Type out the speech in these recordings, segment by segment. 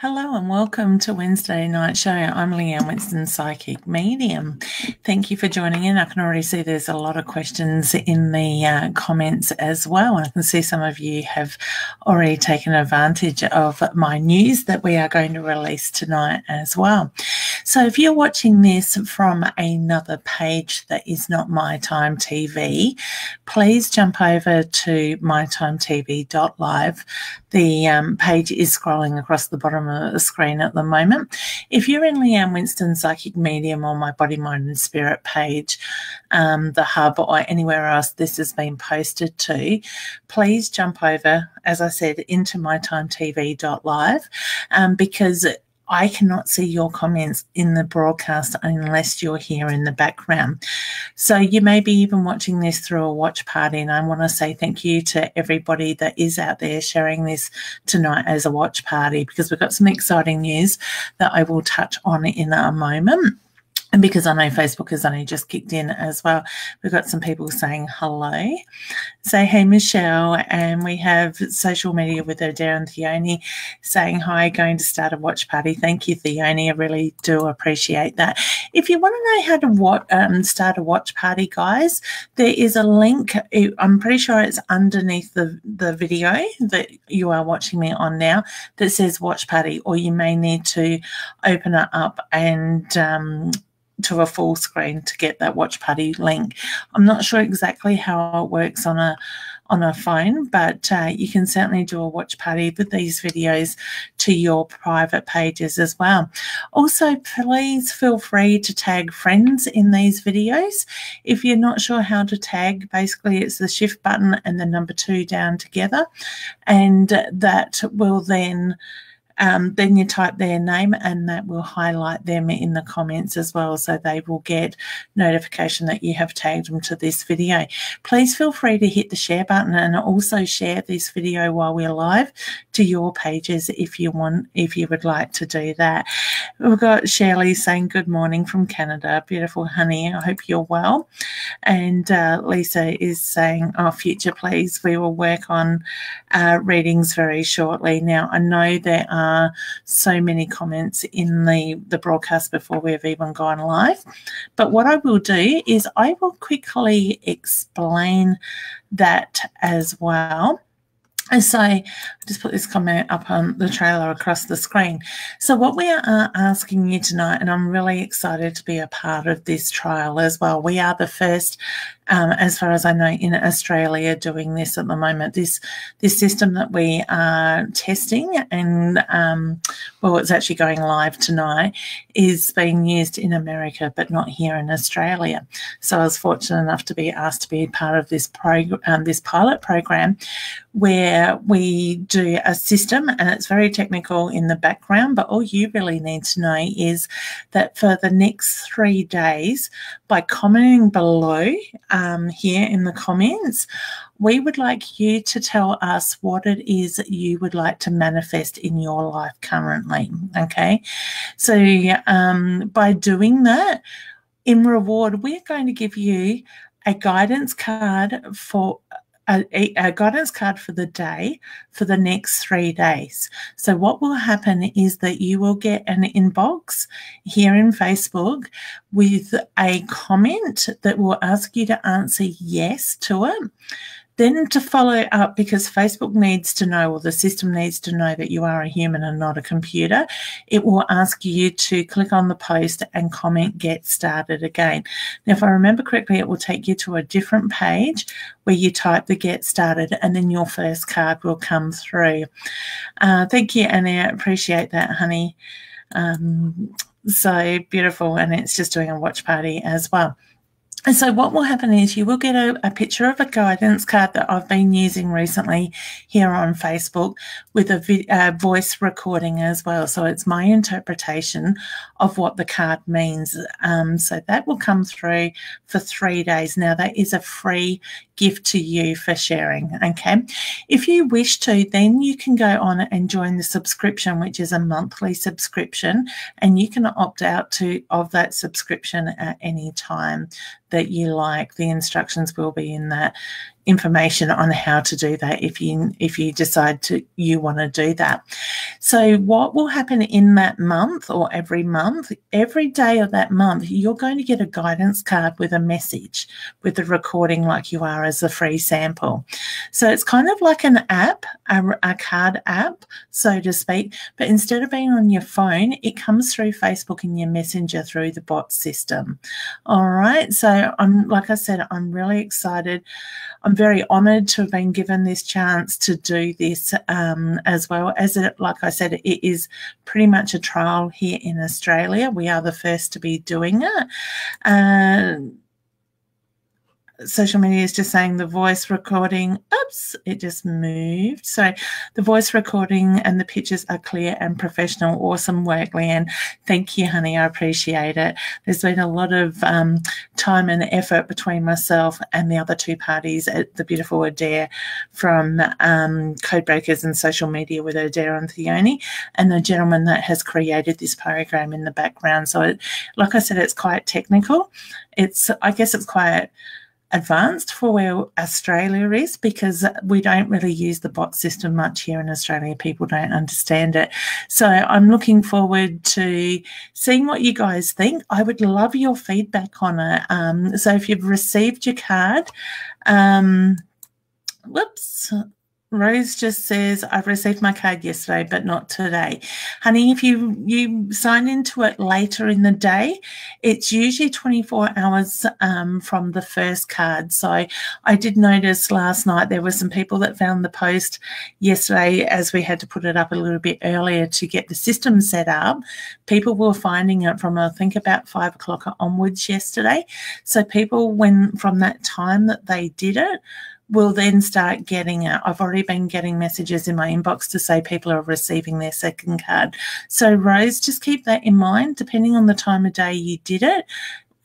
Hello and welcome to Wednesday Night Show. I'm Leanne, Winston, Psychic Medium. Thank you for joining in. I can already see there's a lot of questions in the comments as well. I can see some of you have already taken advantage of my news that we are going to release tonight as well. So if you're watching this from another page that is not My Time TV, please jump over to mytimetv.live. The page is scrolling across the bottom of the screen at the moment. If you're in Leanne Winston Psychic Medium or my Body, Mind and Spirit page, the hub or anywhere else this has been posted to, please jump over, as I said, into mytimetv.live because I cannot see your comments in the broadcast unless you're here in the background. So you may be even watching this through a watch party, and I want to say thank you to everybody that is out there sharing this tonight as a watch party, because we've got some exciting news that I will touch on in a moment. And because I know Facebook has only just kicked in as well, we've got some people saying hello. Say, hey, Michelle. And we have social media with Adair and Theone saying hi, going to start a watch party. Thank you, Theone. I really do appreciate that. If you want to know how to start a watch party, guys, there is a link. I'm pretty sure it's underneath the video that you are watching me on now that says watch party, or you may need to open it up and to a full screen to get that watch party link. I'm not sure exactly how it works on a phone, but you can certainly do a watch party with these videos to your private pages as well. Also, please feel free to tag friends in these videos. If you're not sure how to tag, basically it's the shift button and the number 2 down together, and that will then you type their name and that will highlight them in the comments as well, so they will get notification that you have tagged them to this video. Please feel free to hit the share button and also share this video while we're live to your pages if you would like to do that. We've got Shirley saying good morning from Canada. Beautiful, honey. I hope you're well. And Lisa is saying, oh, future please. We will work on readings very shortly. Now, I know there are so many comments in the broadcast before we've even gone live, but what I will do is I will quickly explain that as well. And so I just put this comment up on the trailer across the screen. So what we are asking you tonight, and I'm really excited to be a part of this trial as well. We are the first, as far as I know, in Australia doing this at the moment. This system that we are testing, and well, it's actually going live tonight, is being used in America, but not here in Australia. So I was fortunate enough to be asked to be part of this this pilot program, where we do a system, and it's very technical in the background, but all you really need to know is that for the next 3 days, by commenting below here in the comments, we would like you to tell us what it is that you would like to manifest in your life currently, okay? So by doing that, in reward, we're going to give you a guidance card for a guidance card for the day for the next 3 days. So what will happen is that you will get an inbox here in Facebook with a comment that will ask you to answer yes to it. Then to follow up, because Facebook needs to know, or the system needs to know, that you are a human and not a computer, it will ask you to click on the post and comment get started again. Now, if I remember correctly, it will take you to a different page where you type the get started, and then your first card will come through. Thank you, Annie. I appreciate that, honey. So beautiful. And it's just doing a watch party as well. And so what will happen is you will get a picture of a guidance card that I've been using recently here on Facebook with a voice recording as well. So it's my interpretation of what the card means. So that will come through for 3 days. Now, that is a free gift to you for sharing, okay? If you wish to, then you can go on and join the subscription, which is a monthly subscription, and you can opt out of that subscription at any time that you like. The instructions will be in that information on how to do that if you decide you want to do that. So what will happen in that month or every month, every day of that month, you're going to get a guidance card with a message, with the recording like you are as a free sample. So it's kind of like an app, a card app, so to speak, but instead of being on your phone, it comes through Facebook and your messenger through the bot system. All right. So like I said, I'm really excited. I'm very honoured to have been given this chance to do this as well. As it, like I said, it is pretty much a trial here in Australia. We are the first to be doing it. Social media is just saying the voice recording, oops, it just moved. So the voice recording and the pictures are clear and professional. Awesome work, Leanne. Thank you, honey. I appreciate it. There's been a lot of time and effort between myself and the other two parties at the beautiful Adair from Codebreakers and Social Media with Adair and Theone, and the gentleman that has created this program in the background. So like I said, it's quite technical. I guess it's quite advanced for where Australia is, because we don't really use the bot system much here in Australia. People don't understand it. So I'm looking forward to seeing what you guys think. I would love your feedback on it. So if you've received your card, whoops, Rose just says, I've received my card yesterday, but not today. Honey, if you sign into it later in the day, it's usually 24 hours from the first card. So I did notice last night there were some people that found the post yesterday, as we had to put it up a little bit earlier to get the system set up. People were finding it from, I think, about 5 o'clock onwards yesterday. So people, from that time that they did it, will then start getting it. I've already been getting messages in my inbox to say people are receiving their second card. So Rose, just keep that in mind. Depending on the time of day you did it,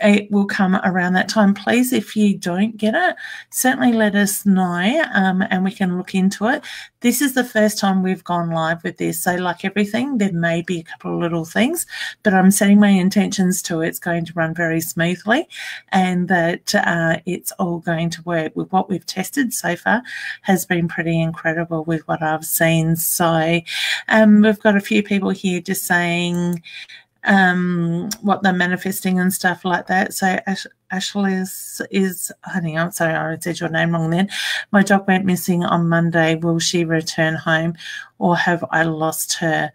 it will come around that time. Please, if you don't get it, certainly let us know and we can look into it. This is the first time we've gone live with this. So like everything, there may be a couple of little things, but I'm setting my intentions to it's going to run very smoothly and that it's all going to work. With what we've tested so far has been pretty incredible with what I've seen. So we've got a few people here just saying what they're manifesting and stuff like that. So Ashley is honey, I'm sorry, I said your name wrong then. My dog went missing on Monday. Will she return home or have I lost her?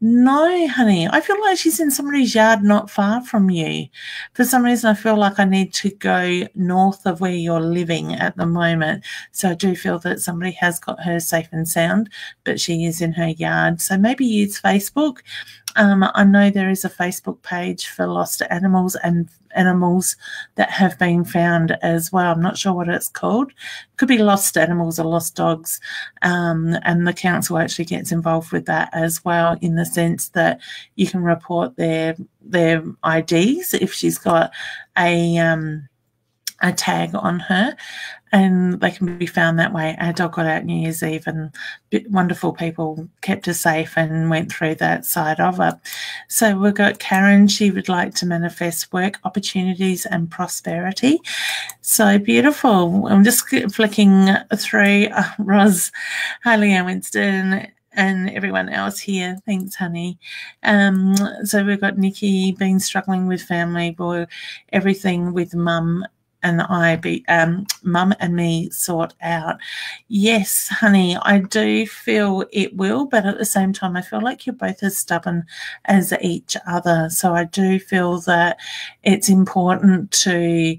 No, honey, I feel like she's in somebody's yard not far from you. For some reason, I feel like I need to go north of where you're living at the moment. So I do feel that somebody has got her safe and sound, but she is in her yard. So maybe use Facebook. I know there is a Facebook page for lost animals and animals that have been found as well. I'm not sure what it's called. It could be lost animals or lost dogs. And the council actually gets involved with that as well, in the sense that you can report their IDs if she's got a tag on her, and they can be found that way. Our dog got out New Year's Eve and wonderful people kept her safe and went through that side of it. So we've got Karen. She would like to manifest work opportunities and prosperity. So beautiful. I'm just flicking through Roz, Leanne, Winston, and everyone else here. Thanks, honey. So we've got Nikki, been struggling with family, boy, everything with mum and mum and me sort out. Yes, honey, I do feel it will, but at the same time, I feel like you're both as stubborn as each other. So I do feel that it's important to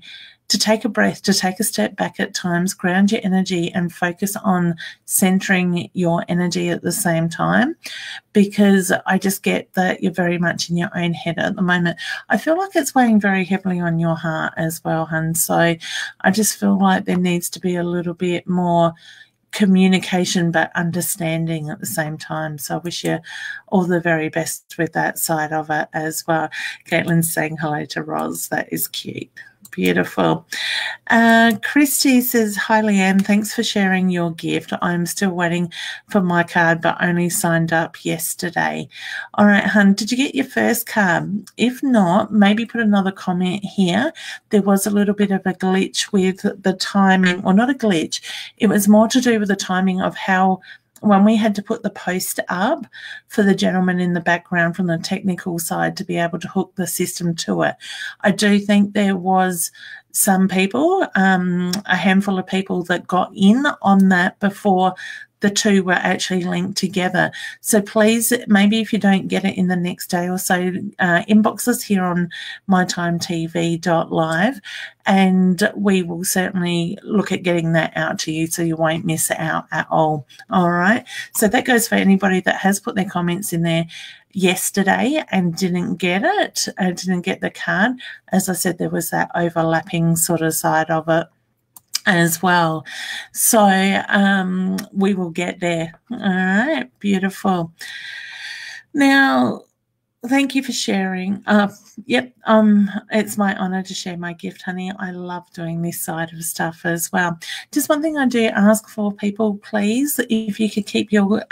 take a breath, to take a step back at times, ground your energy and focus on centering your energy at the same time, because I just get that you're very much in your own head at the moment. I feel like it's weighing very heavily on your heart as well, hun. So I just feel like there needs to be a little bit more communication but understanding at the same time. So I wish you all the very best with that side of it as well. Caitlin's saying hello to Roz. That is cute. Beautiful. Christy says, hi, Leanne. Thanks for sharing your gift. I'm still waiting for my card, but only signed up yesterday. All right, hun, did you get your first card? If not, maybe put another comment here. There was a little bit of a glitch with the timing, or not a glitch. It was more to do with the timing of how when we had to put the post up for the gentleman in the background from the technical side to be able to hook the system to it, I do think there was some people, a handful of people that got in on that before the two were actually linked together. So please, maybe if you don't get it in the next day or so, inbox us here on mytimetv.live, and we will certainly look at getting that out to you so you won't miss out at all. All right. So that goes for anybody that has put their comments in there yesterday and didn't get it, didn't get the card. As I said, there was that overlapping sort of side of it as well. So we will get there. All right, beautiful. Now, thank you for sharing. Yep, it's my honor to share my gift, honey. I love doing this side of stuff as well. Just one thing I do ask for people, please, if you could keep your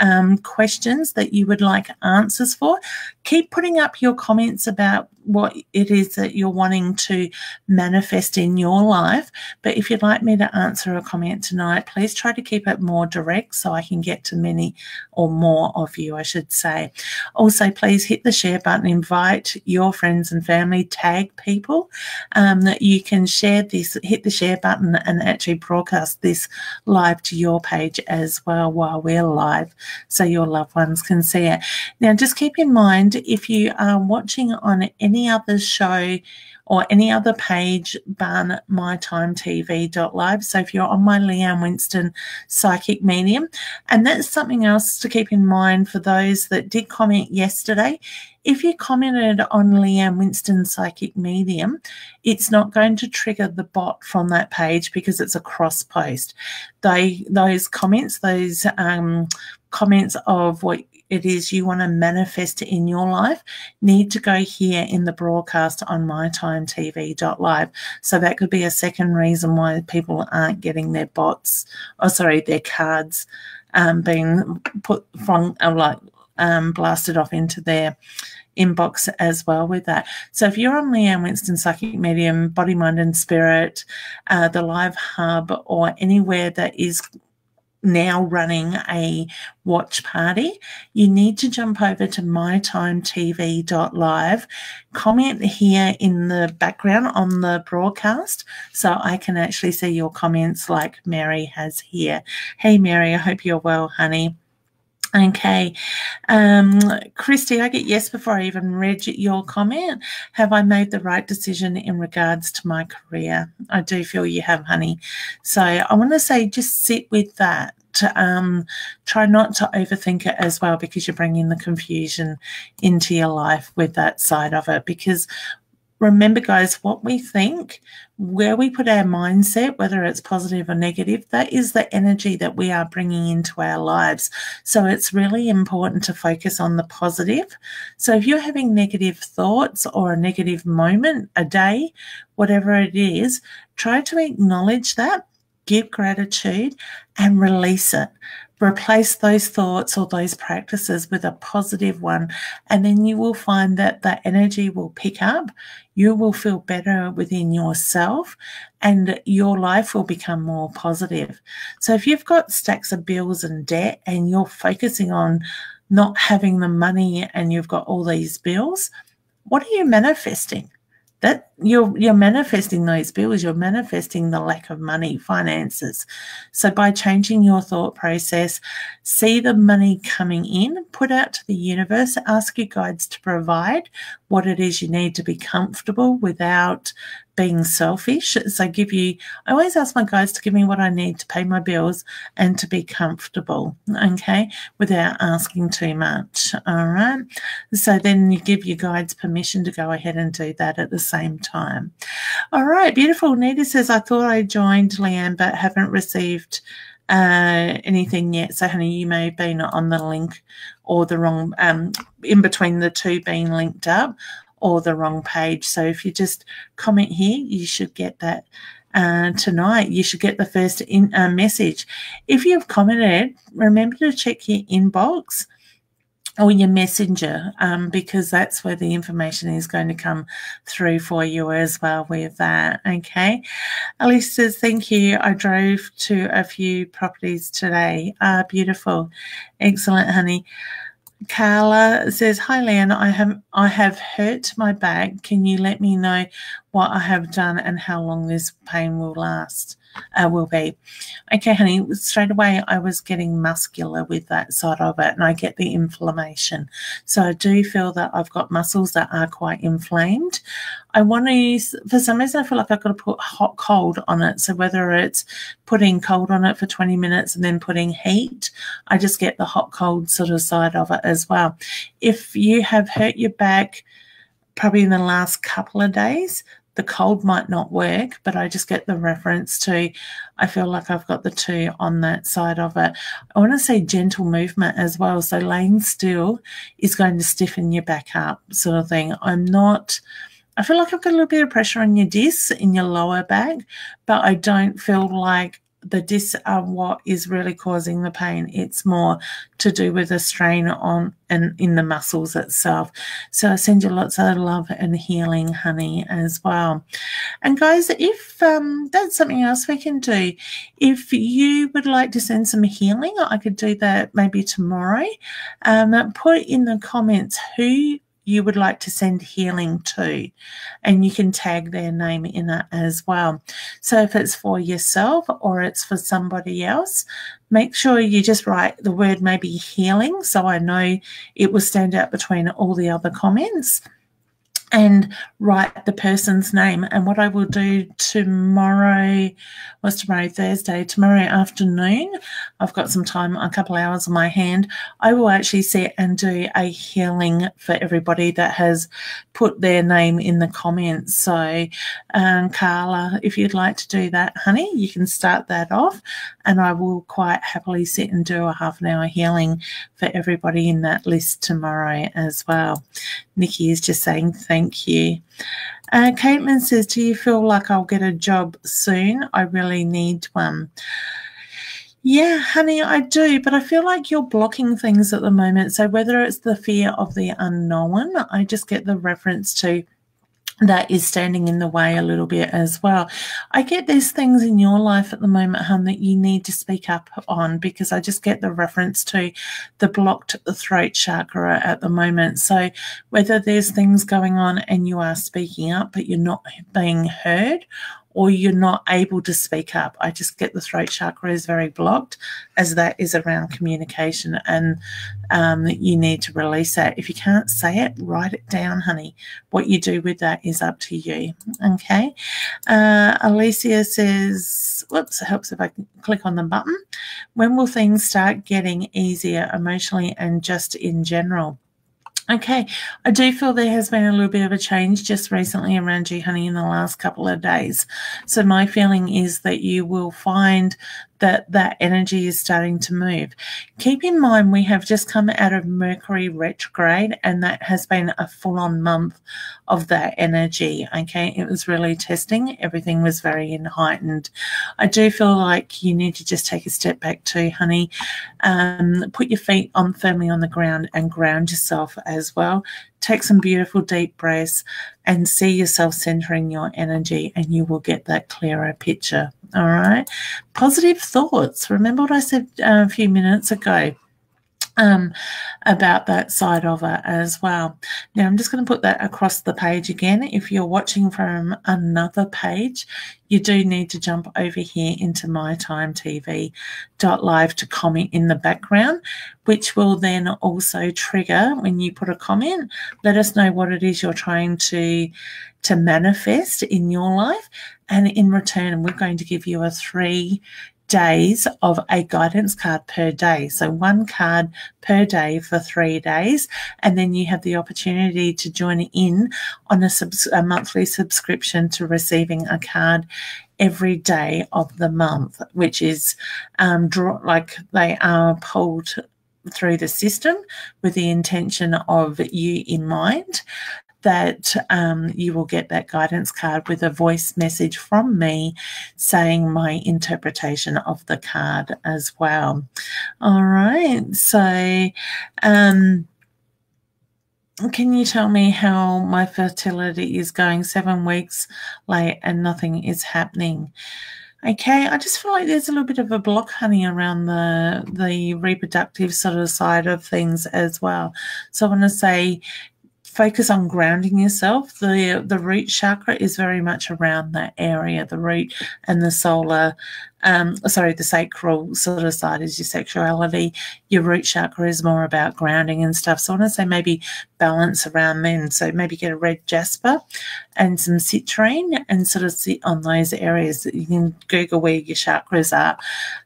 questions that you would like answers for, keep putting up your comments about what it is that you're wanting to manifest in your life. But if you'd like me to answer a comment tonight, please try to keep it more direct so I can get to many or more of you, I should say. Also, please hit the share button, invite your friends and family, tag people that you can share this, hit the share button and actually broadcast this live to your page as well while we're live so your loved ones can see it. Now, just keep in mind, if you are watching on any other show or any other page, ban mytimetv.live. So if you're on my Leanne Winston Psychic Medium, and that's something else to keep in mind for those that did comment yesterday. If you commented on Leanne Winston Psychic Medium, it's not going to trigger the bot from that page because it's a cross post. Those comments, comments of what it is you want to manifest in your life need to go here in the broadcast on mytimetv.live. So that could be a second reason why people aren't getting their their cards being put from blasted off into their inbox as well with that. So if you're on Leanne Winston Psychic Medium, Body, Mind and Spirit, the Live Hub, or anywhere that is now running a watch party, you need to jump over to mytimetv.live, comment here in the background on the broadcast so I can actually see your comments like Mary has here. Hey Mary, I hope you're well, honey. Okay, Christy, I get yes before I even read your comment. Have I made the right decision in regards to my career? I do feel you have, honey. So I want to say just sit with that. Try not to overthink it as well, because you're bringing the confusion into your life with that side of it. Because remember, guys, what we think, where we put our mindset, whether it's positive or negative, that is the energy that we are bringing into our lives. So it's really important to focus on the positive. So if you're having negative thoughts or a negative moment, a day, whatever it is, try to acknowledge that, give gratitude and release it. Replace those thoughts or those practices with a positive one, and then you will find that that energy will pick up. You will feel better within yourself and your life will become more positive. So if you've got stacks of bills and debt and you're focusing on not having the money and you've got all these bills, what are you manifesting? That you're manifesting those bills, you're manifesting the lack of money, finances. So by changing your thought process, see the money coming in, put out to the universe, ask your guides to provide what it is you need to be comfortable without being selfish. So I always ask my guides to give me what I need to pay my bills and to be comfortable, okay, without asking too much, all right? So then you give your guides permission to go ahead and do that at the same time. All right, beautiful. Nita says, I thought I joined, Leanne, but haven't received anything yet. So, honey, you may have been on the link or the wrong, in between the two being linked up, or the wrong page. So if you just comment here, you should get that tonight. You should get the first message. If you've commented, remember to check your inbox or your messenger, because that's where the information is going to come through for you as well with that. Okay. Alice says, thank you. I drove to a few properties today. Beautiful. Excellent, honey. Carla says, hi, Leanne. I have hurt my back. Can you let me know what I have done and how long this pain will last? Will be. Okay, honey, straight away I was getting muscular with that side of it, and I get the inflammation. So I do feel that I've got muscles that are quite inflamed. I want to use, for some reason I feel like I've got to put hot cold on it. So whether it's putting cold on it for 20 minutes and then putting heat, I just get the hot cold sort of side of it as well. If you have hurt your back probably in the last couple of days, the cold might not work, but I just get the reference to, I feel like I've got the two on that side of it. I want to say gentle movement as well. So laying still is going to stiffen your back up sort of thing. I feel like I've got a little bit of pressure on your discs in your lower back, but I don't feel like the discs are what is really causing the pain. It's more to do with a strain on and in the muscles itself. So I send you lots of love and healing, honey, as well. And guys, if that's something else we can do, if you would like to send some healing, I could do that maybe tomorrow. Put in the comments who you would like to send healing to, and you can tag their name in it as well. So if it's for yourself or it's for somebody else, make sure you just write the word maybe healing, so I know it will stand out between all the other comments, and write the person's name. And what I will do tomorrow, what's tomorrow, Thursday, tomorrow afternoon, I've got some time, a couple hours on my hand, I will actually sit and do a healing for everybody that has put their name in the comments. So Carla, if you'd like to do that, honey, you can start that off, and I will quite happily sit and do a half an hour healing for everybody in that list tomorrow as well. Nikki is just saying thank you. Caitlin says, do you feel like I'll get a job soon? I really need one. Yeah, honey, I do, but I feel like you're blocking things at the moment. So whether it's the fear of the unknown, I just get the reference to that is standing in the way a little bit as well. I get there's things in your life at the moment, hon, that you need to speak up on, because I just get the reference to the blocked throat chakra at the moment. So whether there's things going on and you are speaking up but you're not being heard, or you're not able to speak up, I just get the throat chakra is very blocked, as that is around communication, and you need to release that. If you can't say it, write it down, honey. What you do with that is up to you. Okay. Alicia says, whoops, it helps if I click on the button. When will things start getting easier emotionally and just in general? Okay, I do feel there has been a little bit of a change just recently around you, honey, in the last couple of days. So my feeling is that you will find that that energy is starting to move. Keep in mind, we have just come out of Mercury retrograde, and that has been a full-on month of that energy, okay? It was really testing. Everything was very heightened. I do feel like you need to just take a step back too, honey. Put your feet on firmly on the ground and ground yourself as well. Take some beautiful deep breaths and see yourself centering your energy, and you will get that clearer picture. All right. Positive thoughts. Remember what I said a few minutes ago about that side of it as well. Now I'm just going to put that across the page again. If you're watching from another page, you do need to jump over here into mytimetv.live to comment in the background, which will then also trigger when you put a comment. Let us know what it is you're trying to manifest in your life, and in return we're going to give you a 3 days of a guidance card per day. So 1 card per day for 3 days, and then you have the opportunity to join in on a monthly subscription to receiving a card every day of the month, which is like they are pulled through the system with the intention of you in mind, that you will get that guidance card with a voice message from me saying my interpretation of the card as well. All right. So Can you tell me how my fertility is going? 7 weeks late and nothing is happening. Okay, I just feel like there's a little bit of a block, honey, around the reproductive sort of side of things as well. So I want to say focus on grounding yourself. The root chakra is very much around that area. The root and the solar, the sacral sort of side is your sexuality. Your root chakra is more about grounding and stuff. So I want to say maybe balance around then. So maybe get a red jasper and some citrine and sort of sit on those areas. You can Google where your chakras are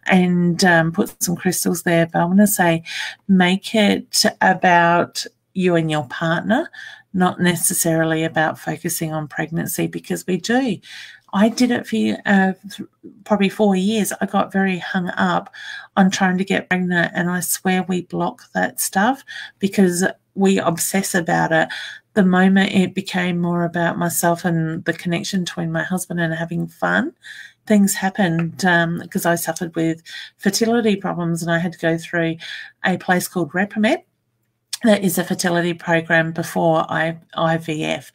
and put some crystals there. But I want to say make it about you and your partner, not necessarily about focusing on pregnancy, because we do. I did it for probably 4 years. I got very hung up on trying to get pregnant, and I swear we block that stuff because we obsess about it. The moment it became more about myself and the connection between my husband and having fun, things happened because I suffered with fertility problems, and I had to go through a place called Repromet. That is a fertility program before IVF.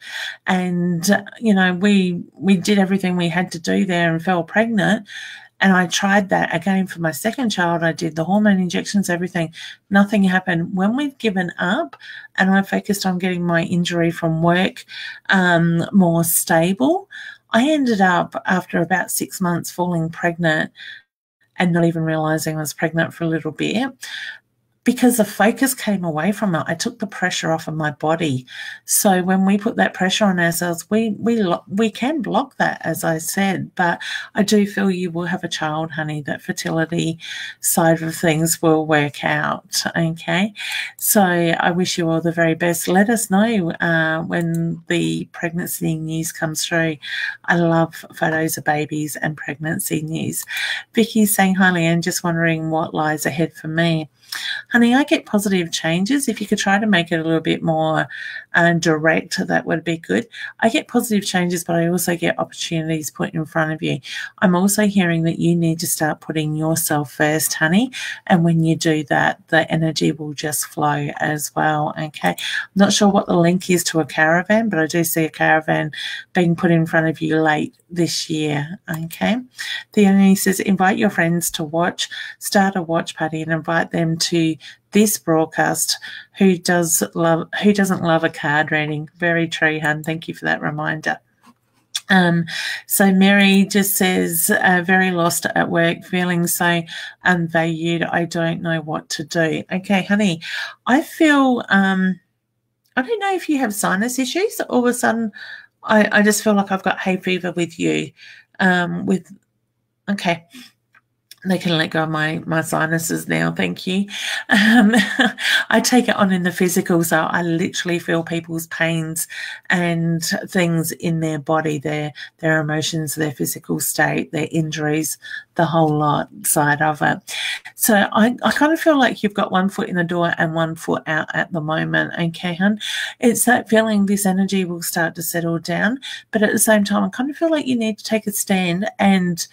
And, we did everything we had to do there and fell pregnant. And I tried that again for my second child. I did the hormone injections, everything. Nothing happened. When we'd given up and I focused on getting my injury from work more stable, I ended up, after about 6 months, falling pregnant and not even realizing I was pregnant for a little bit. Because the focus came away from it, I took the pressure off of my body. So when we put that pressure on ourselves, we can block that, as I said. But I do feel you will have a child, honey. That fertility side of things will work out, okay? So I wish you all the very best. Let us know when the pregnancy news comes through. I love photos of babies and pregnancy news. Vicky's saying, hi, Leanne, just wondering what lies ahead for me. Honey, I get positive changes. If you could try to make it a little bit more direct, that would be good. I get positive changes, but I also get opportunities put in front of you. I'm also hearing that you need to start putting yourself first, honey. And when you do that, the energy will just flow as well, okay? I'm not sure what the link is to a caravan, but I do see a caravan being put in front of you late this year, okay? Theone says, invite your friends to watch, start a watch party and invite them to this broadcast who doesn't love a card reading. Very true, hun. Thank you for that reminder. So Mary just says, very lost at work, feeling so unvalued. I don't know what to do. Okay, honey, I feel, I don't know if you have sinus issues. All of a sudden, I just feel like I've got hay fever with you. Okay. They can let go of my sinuses now, thank you. I take it on in the physical, so I literally feel people's pains and things in their body, their emotions, their physical state, their injuries, the whole lot side of it. So I kind of feel like you've got one foot in the door and one foot out at the moment, okay, hun? It's that feeling this energy will start to settle down, but at the same time, I kind of feel like you need to take a stand and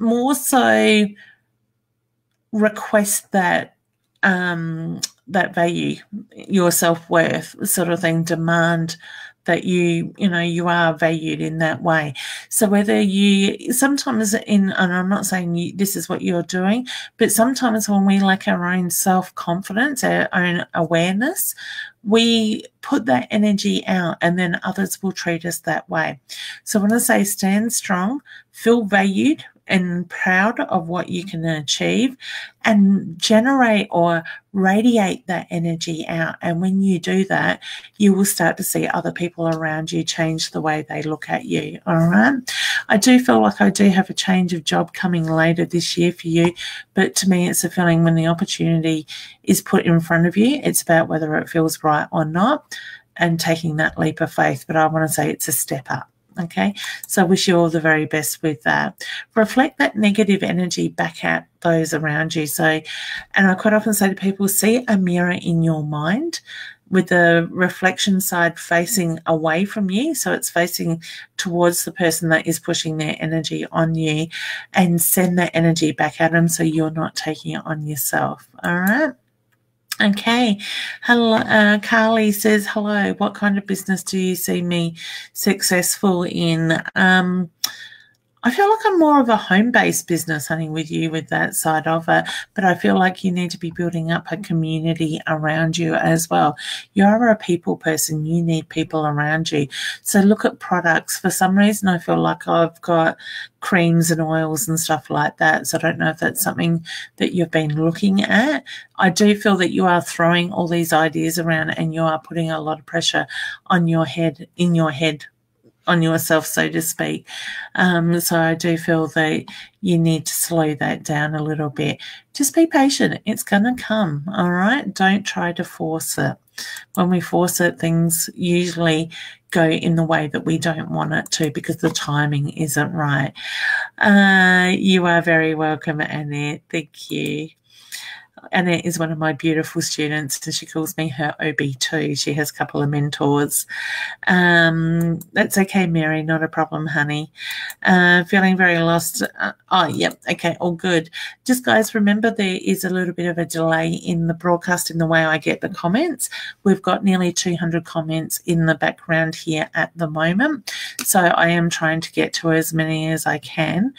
more so request that that value, your self-worth sort of thing, demand that you are valued in that way. So whether you sometimes and I'm not saying this is what you're doing, but sometimes when we lack our own self-confidence, our own awareness, we put that energy out and then others will treat us that way. So when I say stand strong, feel valued and proud of what you can achieve and generate or radiate that energy out. And when you do that, you will start to see other people around you change the way they look at you. All right. I do feel like I do have a change of job coming later this year for you, but to me, it's a feeling when the opportunity is put in front of you, it's about whether it feels right or not and taking that leap of faith. But I want to say it's a step up. Okay, so I wish you all the very best with that. Reflect that negative energy back at those around you. So, and I quite often say to people, see a mirror in your mind with the reflection side facing away from you. So it's facing towards the person that is pushing their energy on you, and send that energy back at them so you're not taking it on yourself. All right. Okay. Hello, Carly says, hello, what kind of business do you see me successful in? I feel like I'm more of a home-based business, honey, with you with that side of it, but I feel like you need to be building up a community around you as well. You are a people person. You need people around you. So look at products. For some reason, I feel like I've got creams and oils and stuff like that. So I don't know if that's something that you've been looking at. I do feel that you are throwing all these ideas around and you are putting a lot of pressure on your head, in your head, on yourself, so to speak. So I do feel that you need to slow that down a little bit. Just be patient. It's going to come, all right? Don't try to force it. When we force it, things usually go in the way that we don't want it to because the timing isn't right. You are very welcome, Annette. Thank you. Annette is one of my beautiful students, and she calls me her OB2. She has a couple of mentors. That's okay, Mary, not a problem, honey. Feeling very lost. Yep, okay, all good. Just, guys, remember there is a little bit of a delay in the broadcast in the way I get the comments. We've got nearly 200 comments in the background here at the moment, so I am trying to get to as many as I can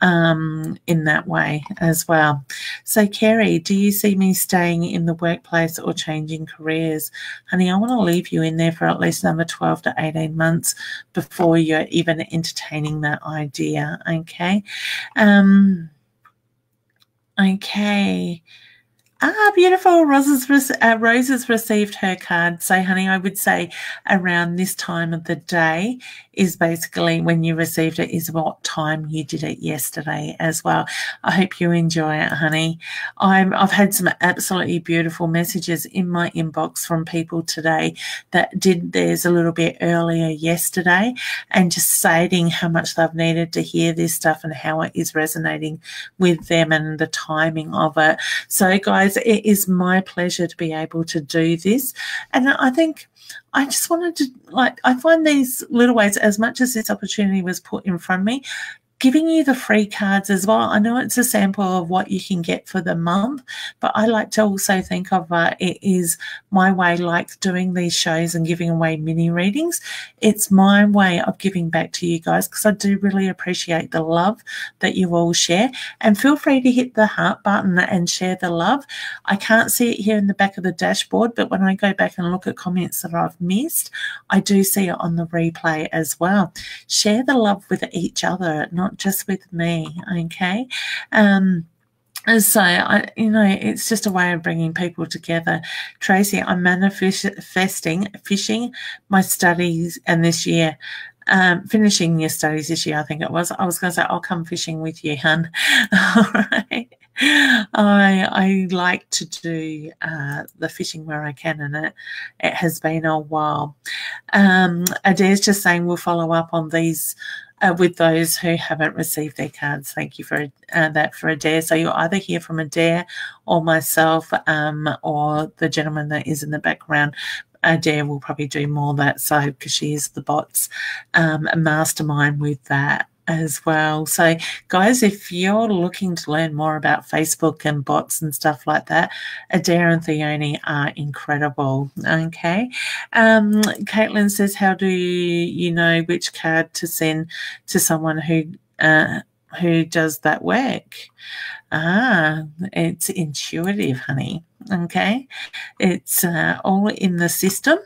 in that way as well. So, Kerry, do you see me staying in the workplace or changing careers? Honey, I want to leave you in there for at least another 12 to 18 months before you're even entertaining that idea, okay? Okay. Beautiful. Roses received her card. So, honey, I would say around this time of the day is basically when you received it, is what time you did it yesterday as well. I hope you enjoy it, honey. I've had some absolutely beautiful messages in my inbox from people today that did theirs a little bit earlier yesterday and just stating how much they've needed to hear this stuff and how it is resonating with them and the timing of it. So, guys, it is my pleasure to be able to do this. And I think I just wanted to, I find these little ways, as much as this opportunity was put in front of me, giving you the free cards as well. I know it's a sample of what you can get for the month, but I like to also think of it is my way, like doing these shows and giving away mini readings. It's my way of giving back to you guys because I do really appreciate the love that you all share. And feel free to hit the heart button and share the love. I can't see it here in the back of the dashboard, but when I go back and look at comments that I've missed, I do see it on the replay as well. Share the love with each other, not just with me, okay? So, it's just a way of bringing people together. Tracy, I'm manifesting fishing my studies and this year. Finishing your studies this year, I think it was. I was going to say, I'll come fishing with you, hun. All right. I like to do the fishing where I can, and it has been a while. Adair's just saying we'll follow up on these with those who haven't received their cards. Thank you for that for Adair. So you'll either hear from Adair or myself or the gentleman that is in the background. Adair will probably do more of that side because she is the bots mastermind with that as well. So, guys, if you're looking to learn more about Facebook and bots and stuff like that, Adair and Theone are incredible. Okay. Caitlin says, how do you know which card to send to someone who does that work? It's intuitive, honey. Okay. It's all in the system,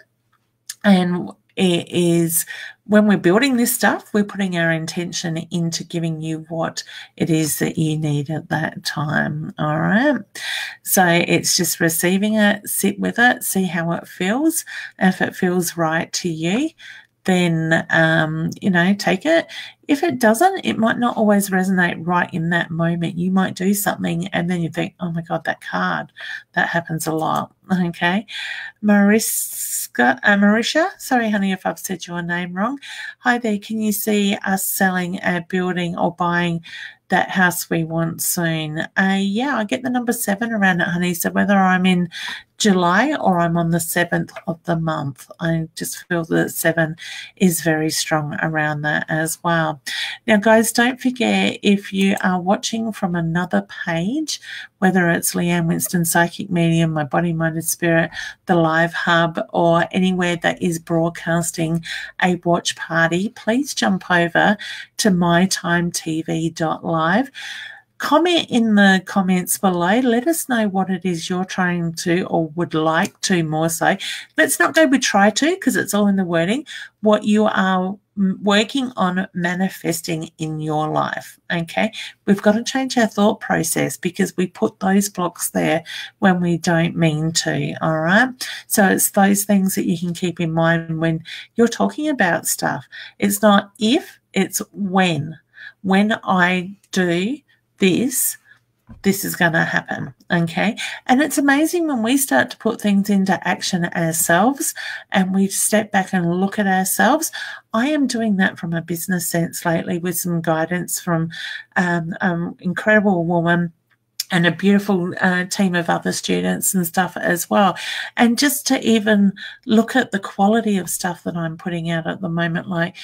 and it is when we're building this stuff, we're putting our intention into giving you what it is that you need at that time. All right. So it's just receiving it, sit with it, see how it feels. If it feels right to you, then, take it. If it doesn't, it might not always resonate right in that moment. You might do something and then you think, oh my God, that card. That happens a lot. Okay. Marisha, sorry, honey, if I've said your name wrong. Hi there. Can you see us selling a building or buying that house we want soon? Yeah, I get the number 7 around it, honey. So whether I'm in July or I'm on the 7th of the month, I just feel that 7 is very strong around that as well. well. Now, guys, don't forget, if you are watching from another page, whether it's Leanne Winston Psychic Medium, My Body, Mind and Spirit, the Live Hub, or anywhere that is broadcasting a watch party, please jump over to mytimetv.live. Comment in the comments below. Let us know what it is you're trying to or would like to more so. Let's not go with try to, because it's all in the wording, what you are working on manifesting in your life. Okay, we've got to change our thought process because we put those blocks there when we don't mean to. All right, so it's those things that you can keep in mind when you're talking about stuff. It's not if, it's when I do this is going to happen. Okay, and it's amazing when we start to put things into action ourselves and we step back and look at ourselves. I am doing that from a business sense lately with some guidance from incredible woman and a beautiful team of other students and stuff as well. And just to even look at the quality of stuff that I'm putting out at the moment, like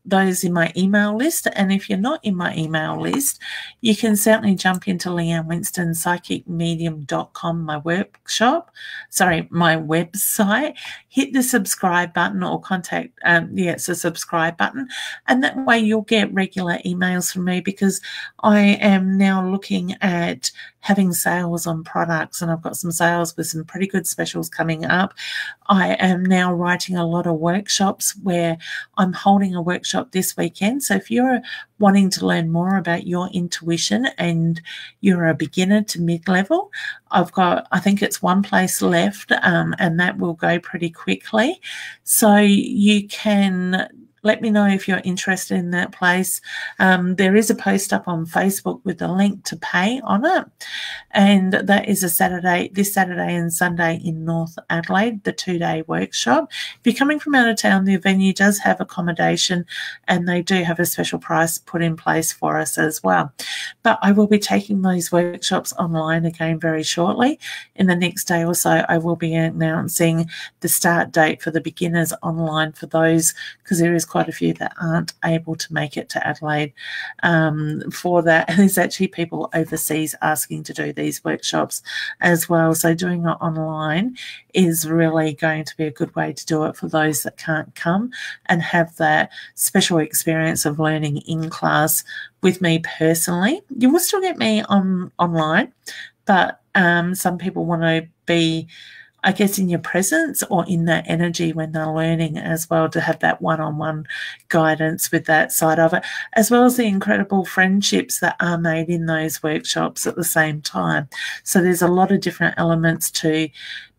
those in my email list. And if you're not in my email list, you can certainly jump into Leanne Winston psychicmedium.com, my website, hit the subscribe button or contact, it's a subscribe button. And that way you'll get regular emails from me, because I am now looking at having sales on products, and I've got some sales with some pretty good specials coming up. I am now writing a lot of workshops where I'm holding a workshop this weekend. So if you're wanting to learn more about your intuition and you're a beginner to mid-level, I've got, I think it's one place left, and that will go pretty quickly. So you can let me know if you're interested in that place. There is a post up on Facebook with a link to pay on it. And that is this Saturday and Sunday in North Adelaide, the 2-day workshop. If you're coming from out of town, the venue does have accommodation and they do have a special price put in place for us as well. But I will be taking those workshops online again very shortly. In the next day or so, I will be announcing the start date for the beginners online for those, because there is quite a few that aren't able to make it to Adelaide for that. And there's actually people overseas asking to do these workshops as well. So doing it online is really going to be a good way to do it for those that can't come and have that special experience of learning in class with me personally. You will still get me online, but some people want to be, I guess, in your presence or in that energy when they're learning as well, to have that one-on-one guidance with that side of it, as well as the incredible friendships that are made in those workshops at the same time. So there's a lot of different elements to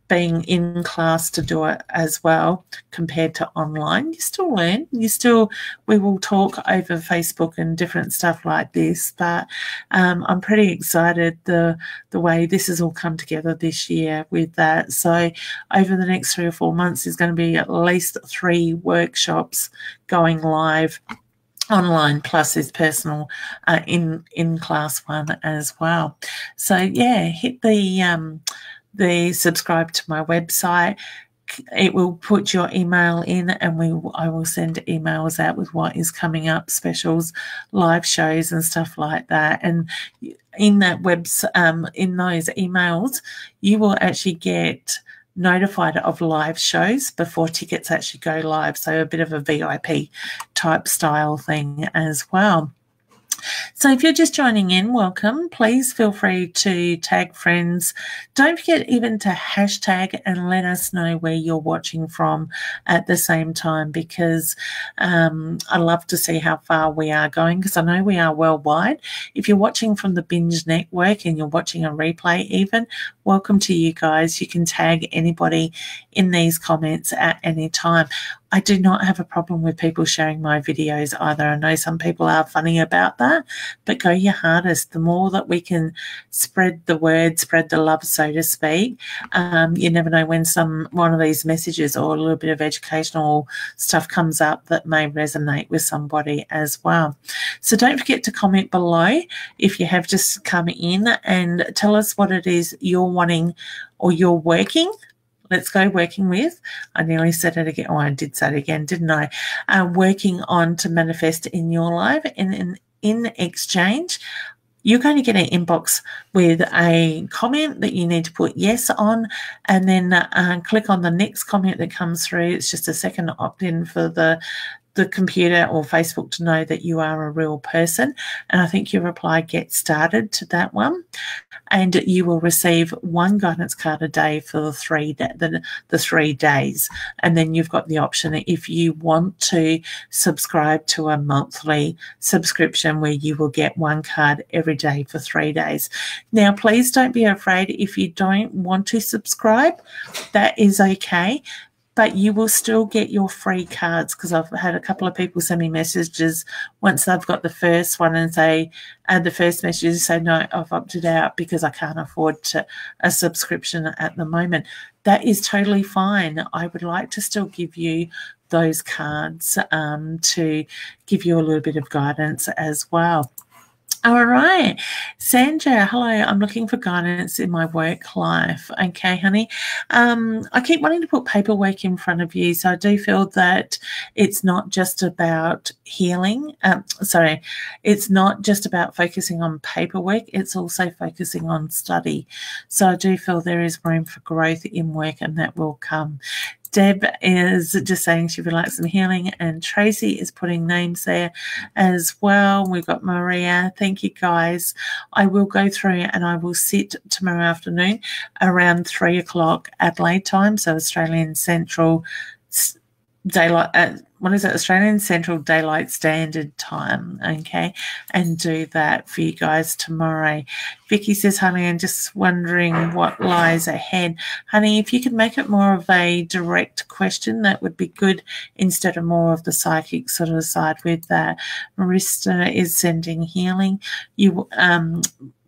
being in class to do it as well compared to online. You still learn, we will talk over Facebook and different stuff like this, but I'm pretty excited the way this has all come together this year with that. So over the next 3 or 4 months, there's going to be at least 3 workshops going live online, plus his personal in class one as well. So yeah, hit the subscribe to my website. It will put your email in, and I will send emails out with what is coming up, specials, live shows and stuff like that. And in that in those emails, you will actually get notified of live shows before tickets actually go live. So a bit of a VIP type style thing as well. So if you're just joining in, welcome. Please feel free to tag friends. Don't forget even to hashtag and let us know where you're watching from at the same time, because I love to see how far we are going, because I know we are worldwide. If you're watching from the Binge Network and you're watching a replay even, welcome to you guys. You can tag anybody in these comments at any time. I do not have a problem with people sharing my videos either. I know some people are funny about that, but go your hardest. The more that we can spread the word, spread the love, so to speak. You never know when one of these messages or a little bit of educational stuff comes up that may resonate with somebody as well. So don't forget to comment below if you have just come in and tell us what it is you're wanting or you're working let's go working with, I nearly said it again, I did say it again, didn't I? Working on to manifest in your life, and in exchange, you're going to get an inbox with a comment that you need to put yes on, and then click on the next comment that comes through. It's just a second opt-in for the computer or Facebook to know that you are a real person. And I think you reply get started to that one, and you will receive one guidance card a day for the 3 days. And then you've got the option, if you want to subscribe to a monthly subscription, where you will get one card every day for 3 days. Now, please don't be afraid if you don't want to subscribe. That is okay. But you will still get your free cards, because I've had a couple of people send me messages once they've got the first one and say, the first message say, no, I've opted out because I can't afford a subscription at the moment. That is totally fine. I would like to still give you those cards to give you a little bit of guidance as well. All right, Sandra, hello. I'm looking for guidance in my work life. Okay, honey. I keep wanting to put paperwork in front of you, so I do feel that it's not just about healing. It's not just about focusing on paperwork. It's also focusing on study. So I do feel there is room for growth in work, and that will come. Deb is just saying she would like some healing, and Tracy is putting names there as well. We've got Maria. Thank you, guys. I will go through and I will sit tomorrow afternoon around 3 o'clock Adelaide time, so Australian Central Daylight. Australian Central Daylight Standard Time, okay, and do that for you guys tomorrow. Vicky says, honey, I'm just wondering what lies ahead. Honey, if you could make it more of a direct question, that would be good, instead of more of the psychic sort of side with that. Marista is sending healing. You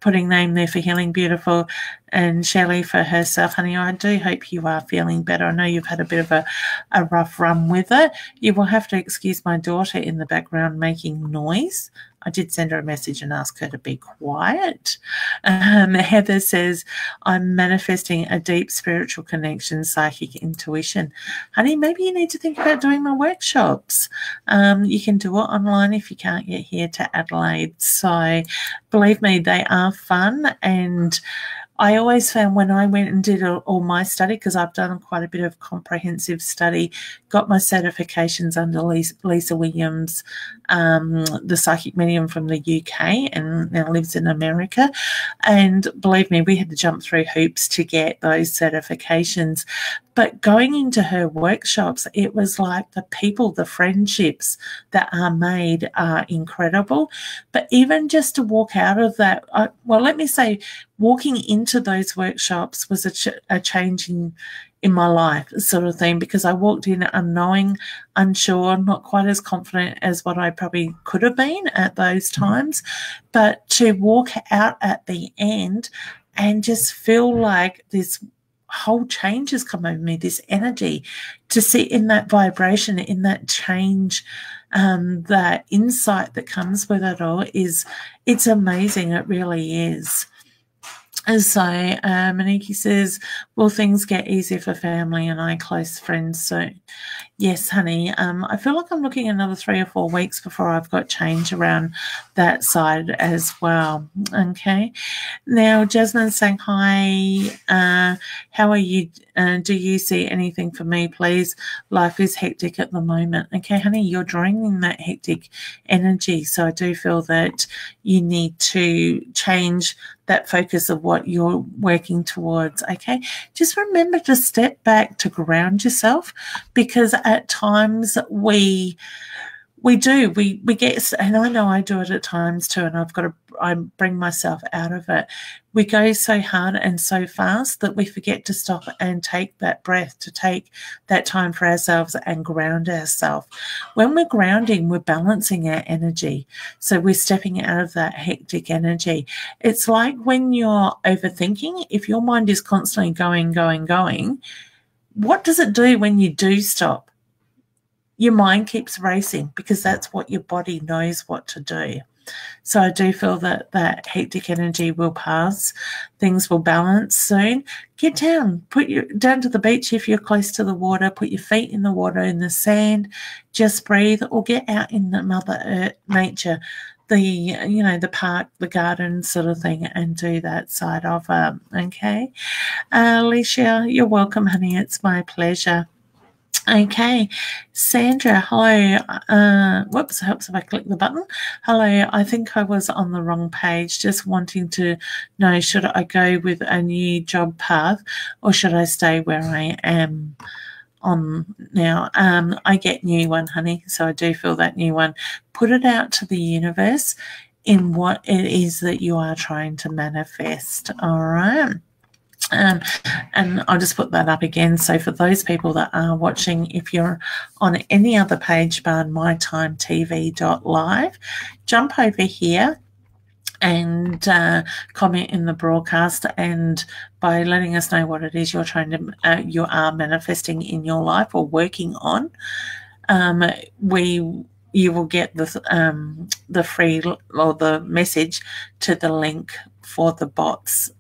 putting name there for healing, beautiful. And Shelley for herself, honey, I do hope you are feeling better. I know you've had a bit of a rough run with it. You will have to excuse my daughter in the background making noise. I did send her a message and ask her to be quiet. Heather says, I'm manifesting a deep spiritual connection, psychic intuition. Honey, maybe you need to think about doing my workshops. You can do it online if you can't get here to Adelaide. So believe me, they are fun. And I always found when I went and did all my study, because I've done quite a bit of comprehensive study, got my certifications under Lisa Williams, the psychic medium from the UK, and now lives in America. And believe me, we had to jump through hoops to get those certifications. But going into her workshops, it was like the people, the friendships that are made are incredible. But even just to walk out of that, let me say, walking into those workshops was a change in my life sort of thing, because I walked in unknowing, unsure, not quite as confident as what I probably could have been at those times. But to walk out at the end and just feel like this whole change has come over me, this energy, to sit in that vibration, in that change, that insight that comes with it all, it's amazing. It really is. So Maniki says, will things get easier for family and I close friends soon? Yes, honey. I feel like I'm looking another 3 or 4 weeks before I've got change around that side as well. Okay. Now, Jasmine's saying, hi, how are you? Do you see anything for me, please? Life is hectic at the moment. Okay, honey, you're drawing in that hectic energy. So I do feel that you need to change that focus of what you're working towards. Okay, just remember to step back, to ground yourself, because at times we get, and I know I do it at times too, and I bring myself out of it. We go so hard and so fast that we forget to stop and take that breath, to take that time for ourselves and ground ourselves. When we're grounding, we're balancing our energy. So we're stepping out of that hectic energy. It's like when you're overthinking, if your mind is constantly going, what does it do when you do stop? Your mind keeps racing, because that's what your body knows what to do. So I do feel that that hectic energy will pass. Things will balance soon. Get down. Down to the beach if you're close to the water. Put your feet in the water, in the sand. Just breathe, or get out in the Mother Earth, nature, the park, the garden sort of thing, and do that side of it. Okay. Alicia, you're welcome, honey. It's my pleasure. Okay, Sandra, hello. Whoops, helps if I click the button. Hello, I think I was on the wrong page, just wanting to know, should I go with a new job path or should I stay where I am on now? I get new one, honey, so I do feel that new one. Put it out to the universe in what it is that you are trying to manifest, all right? And I'll just put that up again. So for those people that are watching, if you're on any other page bar, mytimetv.live, jump over here and comment in the broadcast, and by letting us know what it is you're trying to you are manifesting in your life or working on, you will get the free or the message to the link for the bots.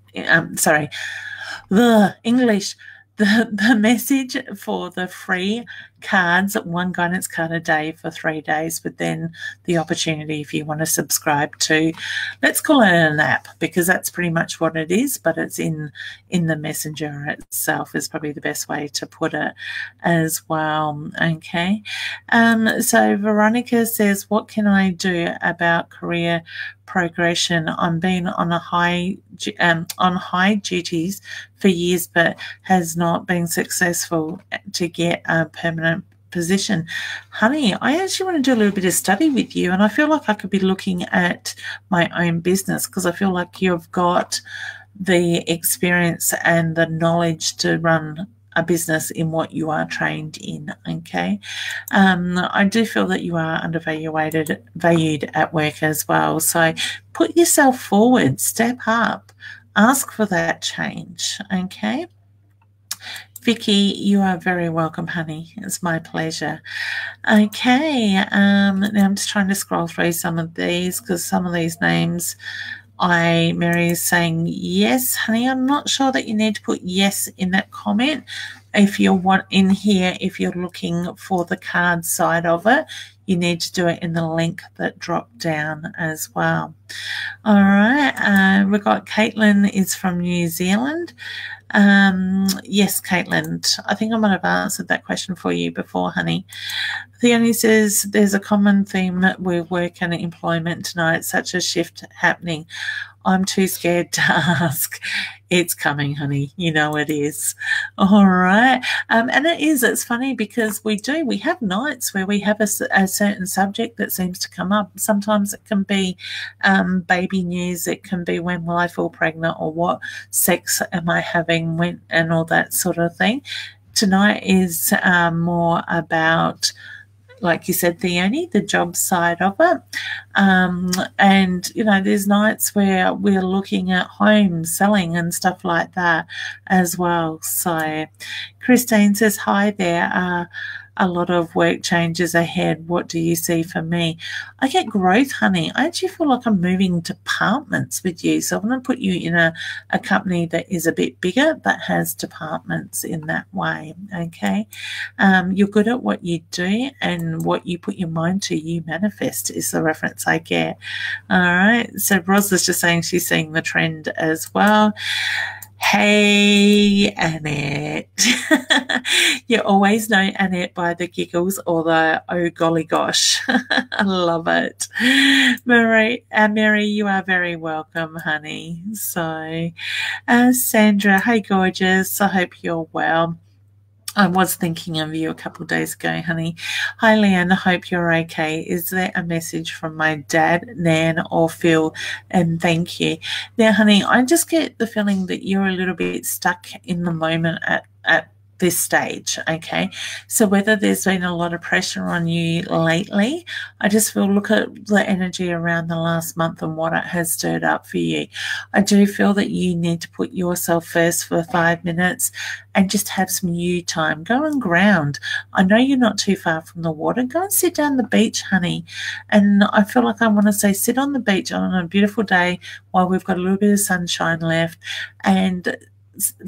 The message for the free cards, one guidance card a day for 3 days, but then the opportunity if you want to subscribe to, let's call it an app, because that's pretty much what it is, but it's in the messenger itself is probably the best way to put it as well. Okay. So Veronica says, what can I do about career progression? I'm been on high duties for years, but has not been successful to get a permanent position. Honey, I actually want to do a little bit of study with you, and I feel like I could be looking at my own business, because I feel like you've got the experience and the knowledge to run a business in what you are trained in. Okay. I do feel that you are valued at work as well. So put yourself forward, step up, ask for that change. Okay. Vicky, you are very welcome, honey. It's my pleasure. Okay. Now I'm just trying to scroll through some of these, because some of these names, Mary is saying yes, honey. I'm not sure that you need to put yes in that comment. If you want in here, if you're looking for the card side of it, you need to do it in the link that dropped down as well. All right. We've got Caitlin is from New Zealand. Yes, Caitlin, I think I might have answered that question for you before, honey. Theone says there's a common theme with work and employment tonight, such a shift happening. I'm too scared to ask. It's coming, honey. You know it is. All right. And it's funny because we have nights where we have a certain subject that seems to come up. Sometimes it can be baby news. It can be when will I fall pregnant, or what sex am I having, when, and all that sort of thing. Tonight is more about, like you said, Theone, the job side of it. And, there's nights where we're looking at homes, selling and stuff like that as well. So Christine says, hi there. A lot of work changes ahead. What do you see for me? I get growth, honey. I actually feel like I'm moving departments with you. So I'm going to put you in a company that is a bit bigger, that has departments in that way. Okay. You're good at what you do, and what you put your mind to, you manifest, is the reference I get. All right. So Ros is just saying she's seeing the trend as well. Hey, Annette. You always know Annette by the giggles or the oh golly gosh. I love it. Mary, you are very welcome, honey. So, Sandra, hey, gorgeous. I hope you're well. I was thinking of you a couple of days ago, honey. Hi, Leanne. I hope you're okay. Is there a message from my dad, Nan, or Phil? And thank you. Now, honey, I just get the feeling that you're a little bit stuck in the moment at this stage, okay? So whether there's been a lot of pressure on you lately, I just feel, look at the energy around the last month and what it has stirred up for you. I do feel that you need to put yourself first for 5 minutes and just have some you time. Go and ground. I know you're not too far from the water. Go and sit down the beach, honey. And I feel like I want to say sit on the beach on a beautiful day while we've got a little bit of sunshine left, and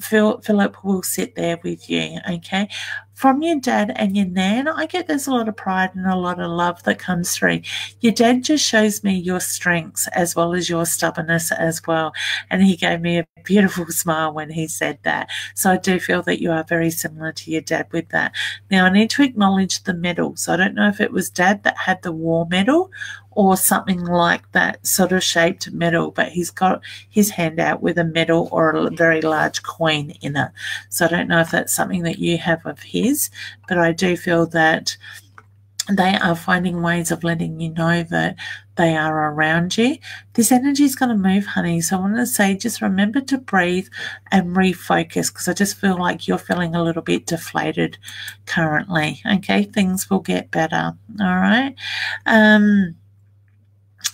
Philip will sit there with you, okay? From your dad and your nan, I get there's a lot of pride and a lot of love that comes through. Your dad just shows me your strengths as well as your stubbornness as well. And he gave me a beautiful smile when he said that. So I do feel that you are very similar to your dad with that. Now, I need to acknowledge the medal. So I don't know if it was dad that had the war medal or something like that sort of shaped medal, but he's got his hand out with a medal or a very large coin in it. So I don't know if that's something that you have of his, but I do feel that they are finding ways of letting you know that they are around you. This energy is going to move, honey. So I want to say just remember to breathe and refocus, because I just feel like you're feeling a little bit deflated currently. Okay, things will get better. All right.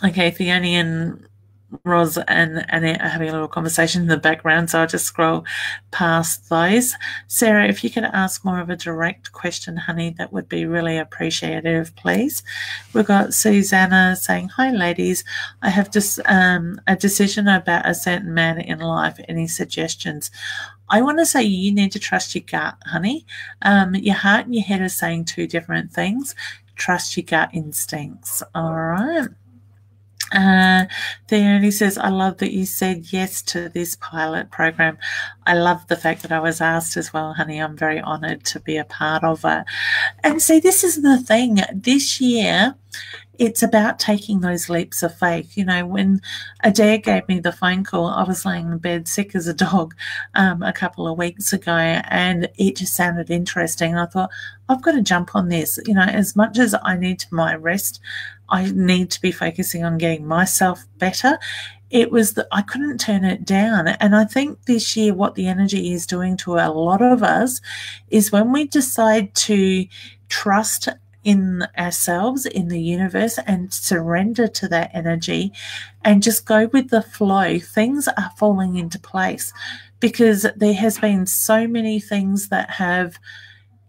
Okay, Fiona and Roz and Annette are having a little conversation in the background, so I'll just scroll past those. Sarah, if you could ask more of a direct question, honey, that would be really appreciative, please. We've got Susanna saying, hi, ladies. I have just a decision about a certain man in life. Any suggestions? I want to say you need to trust your gut, honey. Your heart and your head are saying two different things. Trust your gut instincts, all right? Theone says, I love that you said yes to this pilot program. I love the fact that I was asked as well, honey. I'm very honoured to be a part of it. And see, this is the thing. This year, it's about taking those leaps of faith. You know, when Adair gave me the phone call, I was laying in bed sick as a dog a couple of weeks ago, and it just sounded interesting. And I thought, I've got to jump on this. You know, as much as I need my rest, I need to be focusing on getting myself better. It was that I couldn't turn it down. And I think this year what the energy is doing to a lot of us is when we decide to trust in ourselves, in the universe, and surrender to that energy and just go with the flow, things are falling into place, because there has been so many things that have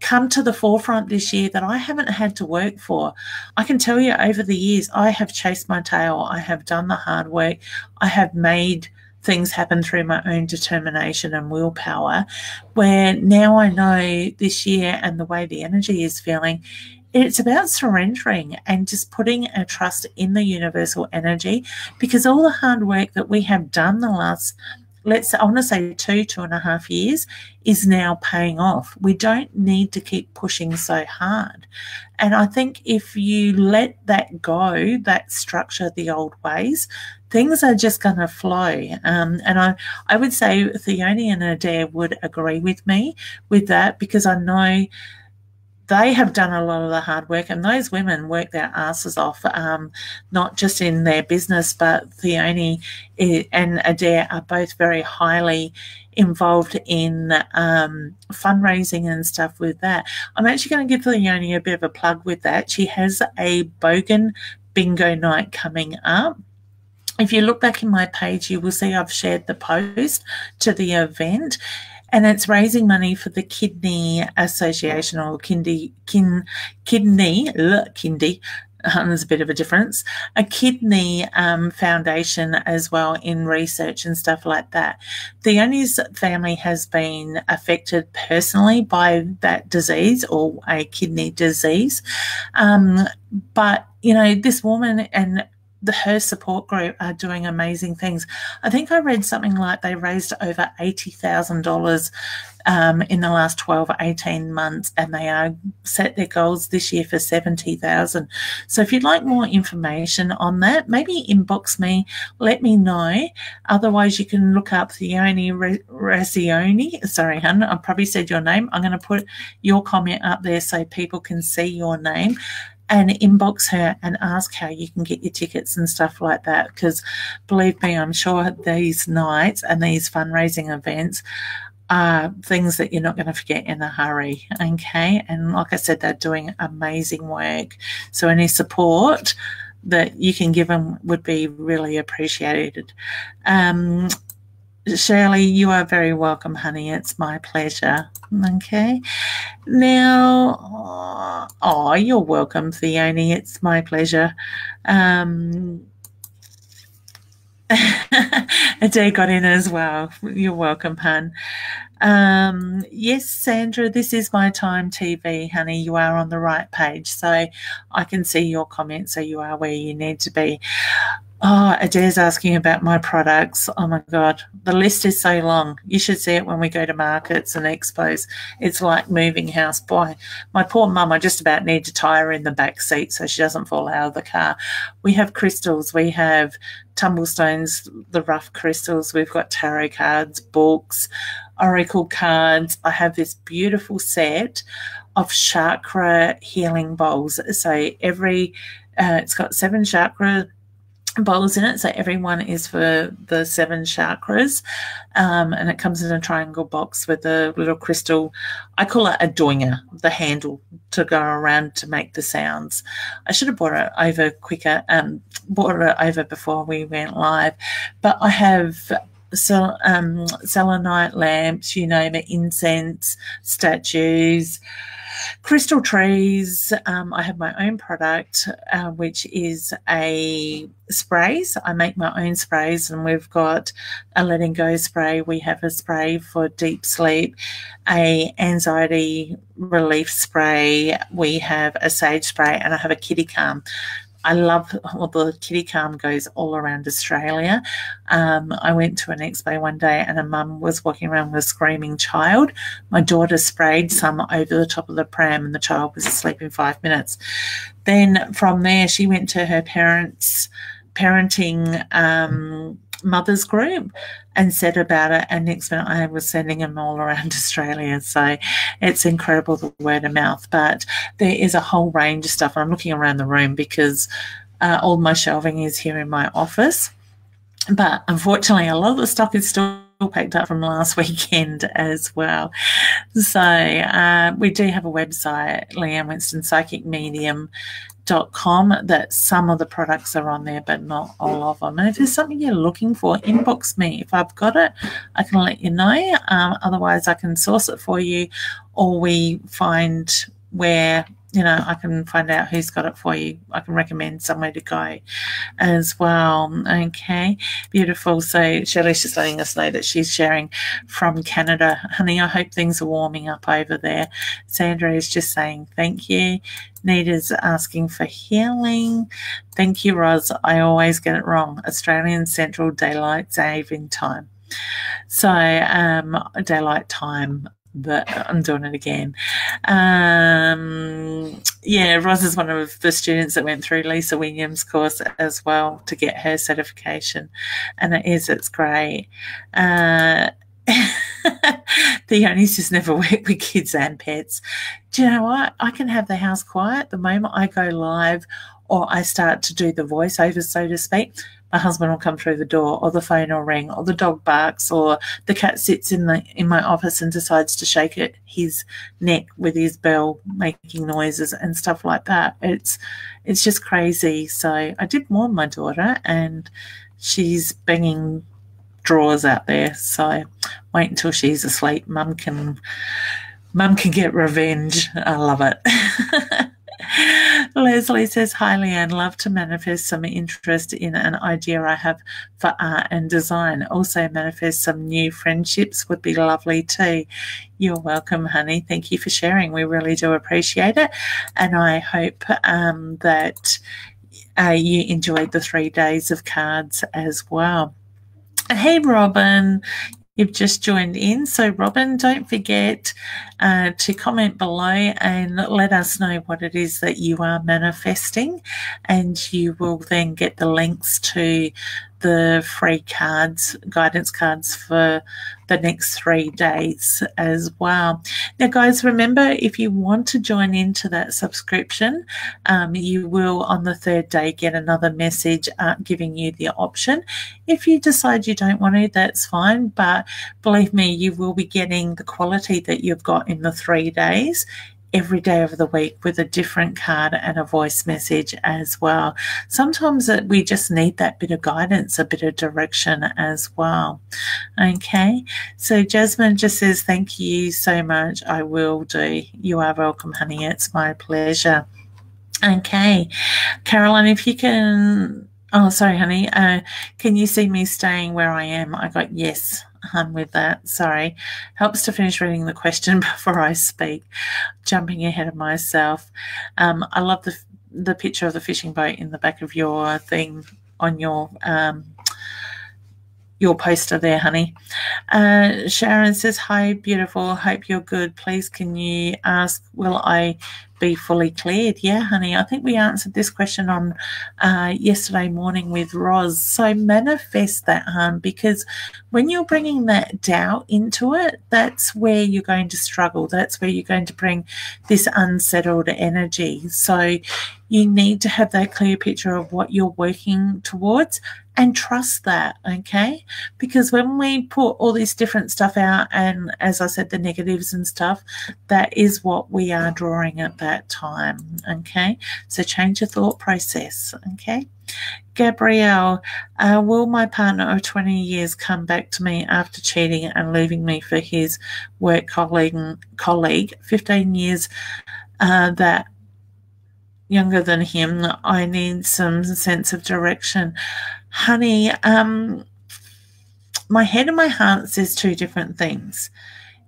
come to the forefront this year that I haven't had to work for. I can tell you over the years, I have chased my tail. I have done the hard work. I have made things happen through my own determination and willpower, where now I know this year and the way the energy is feeling, it's about surrendering and just putting our trust in the universal energy, because all the hard work that we have done the last, I want to say 2.5 years is now paying off. We don't need to keep pushing so hard. And I think if you let that go, that structure, the old ways, things are just going to flow. And I would say Theone and Adair would agree with me with that, because I know they have done a lot of the hard work, and those women work their asses off, not just in their business, but Theone and Adair are both very highly involved in fundraising and stuff with that. I'm actually going to give Theone a bit of a plug with that. She has a Bogan bingo night coming up. If you look back in my page, you will see I've shared the post to the event. And it's raising money for the Kidney Association, or Kidney, there's a bit of a difference, a kidney foundation as well in research and stuff like that. Theone's family has been affected personally by that disease, or a kidney disease. But, you know, this woman and her support group are doing amazing things. I think I read something like they raised over $80,000 in the last 12 or 18 months, and they are set their goals this year for 70,000. So if you'd like more information on that, maybe inbox me, let me know. Otherwise, you can look up Theone Razioni. Sorry, hun, I probably said your name. I'm going to put your comment up there so people can see your name, and inbox her and ask how you can get your tickets and stuff like that. Because believe me, I'm sure these nights and these fundraising events are things that you're not going to forget in a hurry, okay? And like I said, they're doing amazing work. So any support that you can give them would be really appreciated. Shirley, you are very welcome, honey. It's my pleasure. Okay. Now, oh, you're welcome, Theone. It's my pleasure. Ade got in as well. You're welcome, hun. Yes, Sandra, this is My Time TV, honey. You are on the right page, so I can see your comments, so you are where you need to be. Oh, Adair's asking about my products. Oh, my God. The list is so long. You should see it when we go to markets and expos. It's like moving house. Boy, my poor mum, I just about need to tie her in the back seat so she doesn't fall out of the car. We have crystals. We have tumblestones, the rough crystals. We've got tarot cards, books, oracle cards. I have this beautiful set of chakra healing bowls. So it's got 7 chakra bowls in it, so every one is for the 7 chakras, and it comes in a triangle box with a little crystal. I call it a doinger, the handle to go around to make the sounds. I should have brought it over quicker, brought it over before we went live, but I have selenite lamps, you name it, incense, statues, crystal trees. I have my own product, which is a sprays. I make my own sprays, and we've got a letting go spray. We have a spray for deep sleep, a anxiety relief spray. We have a sage spray, and I have a kitty calm. I love, well, the kitty calm goes all around Australia. I went to an expo one day and a mum was walking around with a screaming child. My daughter sprayed some over the top of the pram and the child was asleep in 5 minutes. Then from there, she went to her parenting mother's group and said about it, and next minute I was sending them all around Australia. So it's incredible, the word of mouth. But there is a whole range of stuff. I'm looking around the room because all my shelving is here in my office, but unfortunately a lot of the stock is still packed up from last weekend as well. So we do have a website, Leanne Winston Psychic Medium .com, that some of the products are on there, but not all of them. And if there's something you're looking for, inbox me. If I've got it, I can let you know. Otherwise, I can source it for you, or we find where, I can find out who's got it for you. I can recommend somewhere to go as well. Okay, beautiful. So Shelley's just letting us know that she's sharing from Canada. Honey, I hope things are warming up over there. Sandra is just saying thank you. Nita's asking for healing. Thank you, Roz. I always get it wrong. Australian Central Daylight Saving Time. So daylight time, but I'm doing it again. Yeah, Roz is one of the students that went through Lisa Williams' course as well to get her certification, and it's great. The only's just never work with kids and pets. Do you know what? I can have the house quiet the moment I go live or I start to do the voiceover, so to speak. My husband will come through the door, or the phone will ring, or the dog barks, or the cat sits in my office and decides to shake his neck with his bell, making noises and stuff like that. It's just crazy. So I did warn my daughter, and she's banging drawers out there. So wait until she's asleep. Mum can get revenge. I love it. Leslie says, hi, Leanne. Love to manifest some interest in an idea I have for art and design. Also manifest some new friendships would be lovely too. You're welcome, honey. Thank you for sharing. We really do appreciate it. And I hope that you enjoyed the 3 days of cards as well. Hey, Robin. You've just joined in. So, Robin, don't forget to comment below and let us know what it is that you are manifesting, and you will then get the links to the free cards, guidance cards for the next 3 days as well. Now, guys, remember, if you want to join into that subscription, you will on the 3rd day get another message giving you the option. If you decide you don't want to, that's fine, but believe me, you will be getting the quality that you've got in the 3 days every day of the week with a different card and a voice message as well. Sometimes we just need that bit of guidance, a bit of direction as well. Okay, so Jasmine just says, thank you so much. I will do. You are welcome, honey. It's my pleasure. Okay, Caroline, if you can, oh, sorry, honey. Can you see me staying where I am? I got yes. With that, sorry, helps to finish reading the question before I speak. Jumping ahead of myself. I love the picture of the fishing boat in the back of your thing on your poster there, honey. Sharon says, hi, beautiful. Hope you're good. Please, can you ask, will I be fully cleared? Yeah, honey. I think we answered this question on yesterday morning with Roz. So manifest that, because when you're bringing that doubt into it, that's where you're going to struggle. That's where you're going to bring this unsettled energy. So you need to have that clear picture of what you're working towards and trust that, okay? Because when we put all this different stuff out, and as I said, the negatives and stuff, that is what we are drawing at that time, okay? So change your thought process, okay? Gabrielle, will my partner of 20 years come back to me after cheating and leaving me for his work colleague 15 years that younger than him? I need some sense of direction. Honey, my head and my heart says 2 different things.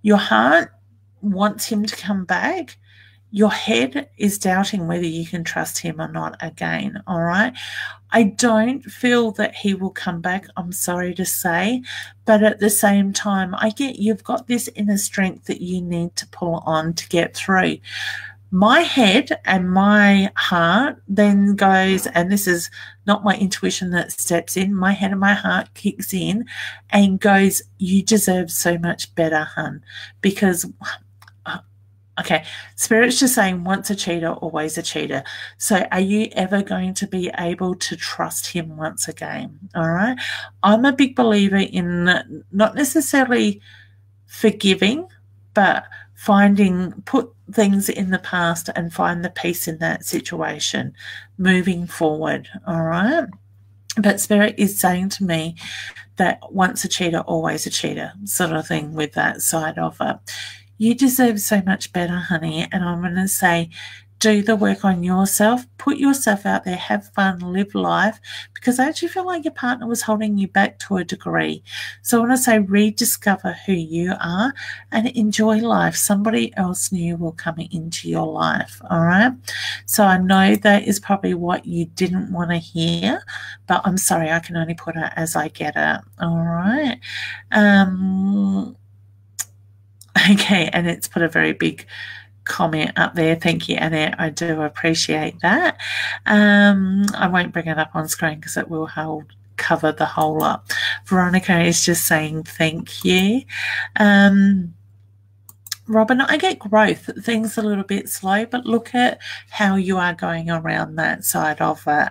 Your heart wants him to come back. Your head is doubting whether you can trust him or not again, all right? I don't feel that he will come back, I'm sorry to say, but at the same time, I get you've got this inner strength that you need to pull on to get through. My head and my heart then goes, and this is not my intuition that steps in, my head and my heart kicks in and goes, you deserve so much better, hun. Because, okay, Spirit's just saying once a cheater, always a cheater. So are you ever going to be able to trust him once again? All right. I'm a big believer in not necessarily forgiving, but put things in the past and find the peace in that situation moving forward, all right? But Spirit is saying to me that once a cheater, always a cheater sort of thing with that side of it. You deserve so much better, honey, and I'm going to say do the work on yourself, put yourself out there, have fun, live life, because I actually feel like your partner was holding you back to a degree. So I want to say rediscover who you are and enjoy life. Somebody else new will come into your life, all right? So I know that is probably what you didn't want to hear, but I'm sorry, I can only put it as I get it, all right? Okay, and it's put a very big comment up there. Thank you, Annette. I do appreciate that. I won't bring it up on screen because it will cover the whole lot. Veronica is just saying thank you. Robin, I get growth. Things a little bit slow, but look at how you are going around that side of it.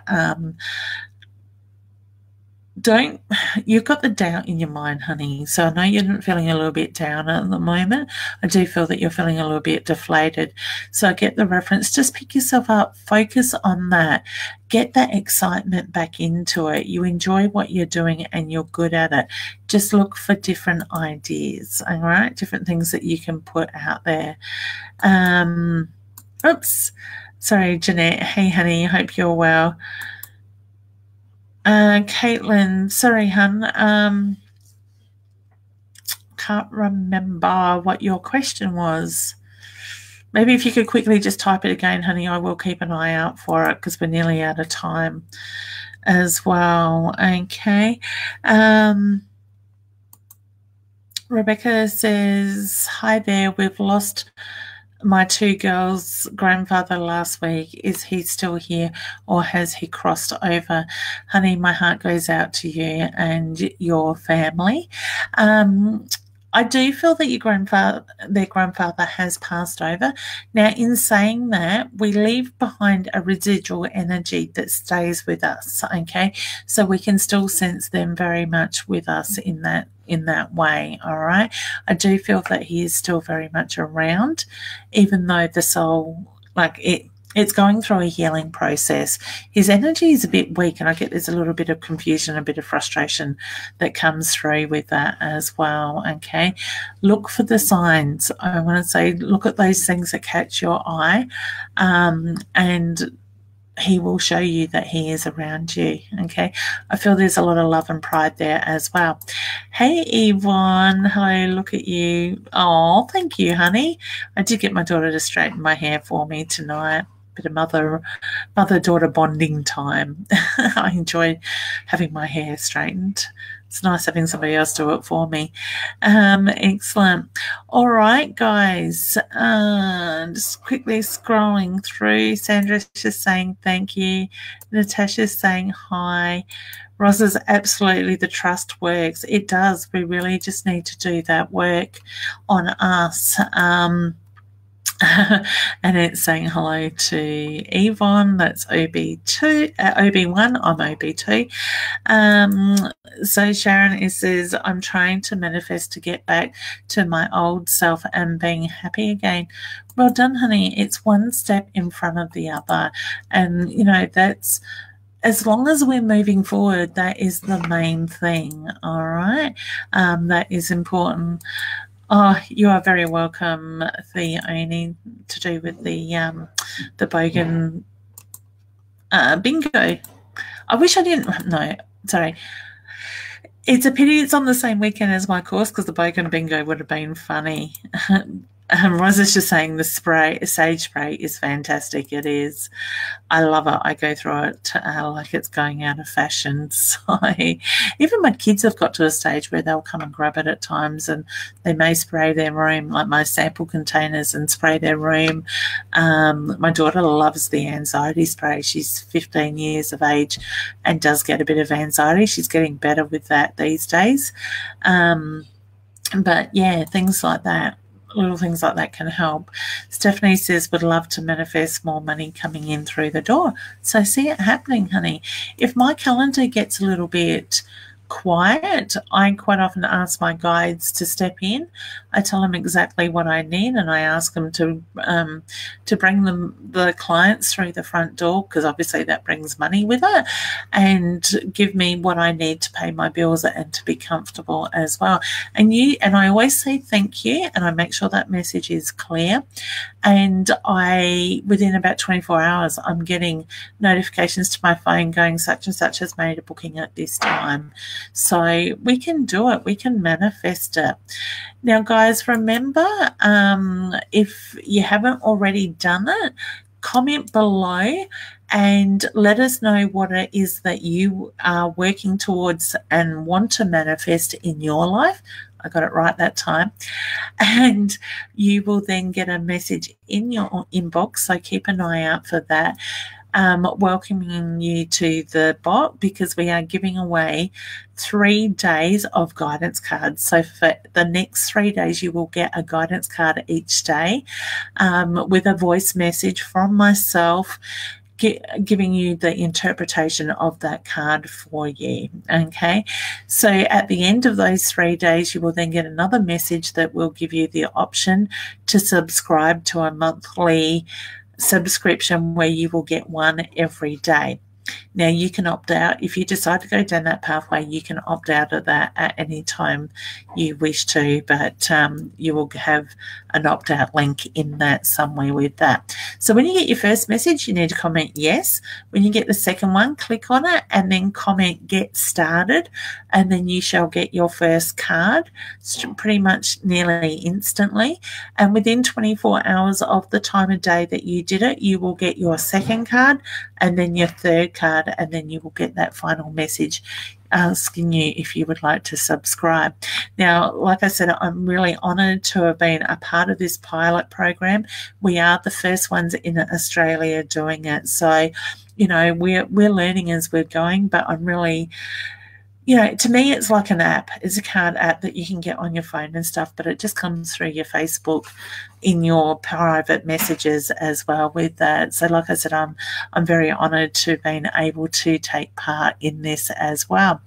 You've got the doubt in your mind, honey. So I know you're feeling a little bit down at the moment. I do feel that you're feeling a little bit deflated. So I get the reference. Just pick yourself up. Focus on that. Get that excitement back into it. You enjoy what you're doing and you're good at it. Just look for different ideas, all right? Different things that you can put out there. Oops. Sorry, Jeanette. Hey, honey. Hope you're well. Caitlin, sorry, hun. Can't remember what your question was. Maybe if you could quickly just type it again, honey, I will keep an eye out for it because we're nearly out of time as well. Okay. Rebecca says, hi there, we've lost my two girls' grandfather last week. Is he still here or has he crossed over? Honey, my heart goes out to you and your family. I do feel that their grandfather has passed over. Now, in saying that, we leave behind a residual energy that stays with us, okay? So we can still sense them very much with us in that way, all right? I do feel that he is still very much around, even though the soul, it's going through a healing process. His energy is a bit weak, and I get there's a little bit of confusion, a bit of frustration that comes through with that as well, okay? Look for the signs. I want to say look at those things that catch your eye, and he will show you that he is around you, okay? I feel there's a lot of love and pride there as well. Hey, Yvonne. Hello, look at you. Oh, thank you, honey. I did get my daughter to straighten my hair for me tonight. Bit of mother-daughter bonding time. I enjoy having my hair straightened. It's nice having somebody else do it for me. Excellent. All right, guys. Just quickly scrolling through. Sandra's just saying thank you. Natasha's saying hi. Rosa's absolutely, the trust works. It does. We really just need to do that work on us. And it's saying hello to Yvonne. That's OB1. I'm OB2. So Sharon says, I'm trying to manifest to get back to my old self and being happy again. Well done, honey. It's one step in front of the other. And, you know, that's, as long as we're moving forward, that is the main thing, all right? That is important. Oh, you are very welcome, Theone, to do with the Bogan bingo. I wish I didn't. No, sorry. It's a pity it's on the same weekend as my course, because the Bogan bingo would have been funny. Rosa's just saying the sage spray is fantastic. It is. I love it. I go through it like it's going out of fashion. So even my kids have got to a stage where they'll come and grab it at times, and they may spray their room, like my sample containers, and spray their room. My daughter loves the anxiety spray. She's 15 years of age and does get a bit of anxiety. She's getting better with that these days. But yeah, things like that. Little things like that can help. Stephanie says, would love to manifest more money coming in through the door. So see it happening, honey. If my calendar gets a little bit quiet, I quite often ask my guides to step in. I tell them exactly what I need, and I ask them to bring the clients through the front door, because obviously that brings money with it, and give me what I need to pay my bills and to be comfortable as well. And I always say thank you, and I make sure that message is clear. And within about 24 hours, I'm getting notifications to my phone going, such and such has made a booking at this time. So we can do it. We can manifest it. Now, guys, remember, if you haven't already done it, comment below and let us know what it is that you are working towards and want to manifest in your life. I got it right that time. And you will then get a message in your inbox, so keep an eye out for that. Welcoming you to the bot, because we are giving away 3 days of guidance cards. So for the next 3 days, you will get a guidance card each day with a voice message from myself, giving you the interpretation of that card for you. Okay, so at the end of those 3 days, you will then get another message that will give you the option to subscribe to a monthly subscription where you will get one every day. Now, you can opt out. If you decide to go down that pathway, you can opt out of that at any time you wish to, but you will have an opt-out link in that somewhere with that. So when you get your first message, you need to comment yes. When you get the second one, click on it and then comment get started, and then you shall get your first card pretty much nearly instantly. And within 24 hours of the time of day that you did it, you will get your second card and then your third card, and then you will get that final message asking you if you would like to subscribe. Now, like I said, I'm really honoured to have been a part of this pilot program. We are the first ones in Australia doing it. So, you know, we're learning as we're going, but I'm really, you know, to me, it's like an app. It's a card app that you can get on your phone and stuff, but it just comes through your Facebook in your private messages as well with that. So like I said, I'm very honoured to have been able to take part in this as well.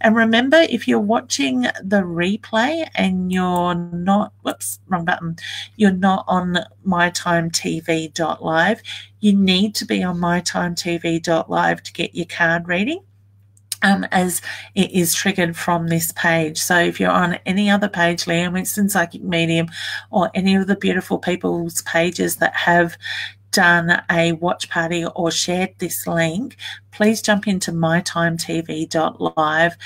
And remember, if you're watching the replay and you're not, whoops, wrong button, you're not on mytimetv.live, you need to be on mytimetv.live to get your card reading. As it is triggered from this page. So if you're on any other page, Leanne Winston Psychic Medium, or any of the beautiful people's pages that have done a watch party or shared this link, please jump into mytimetv.live.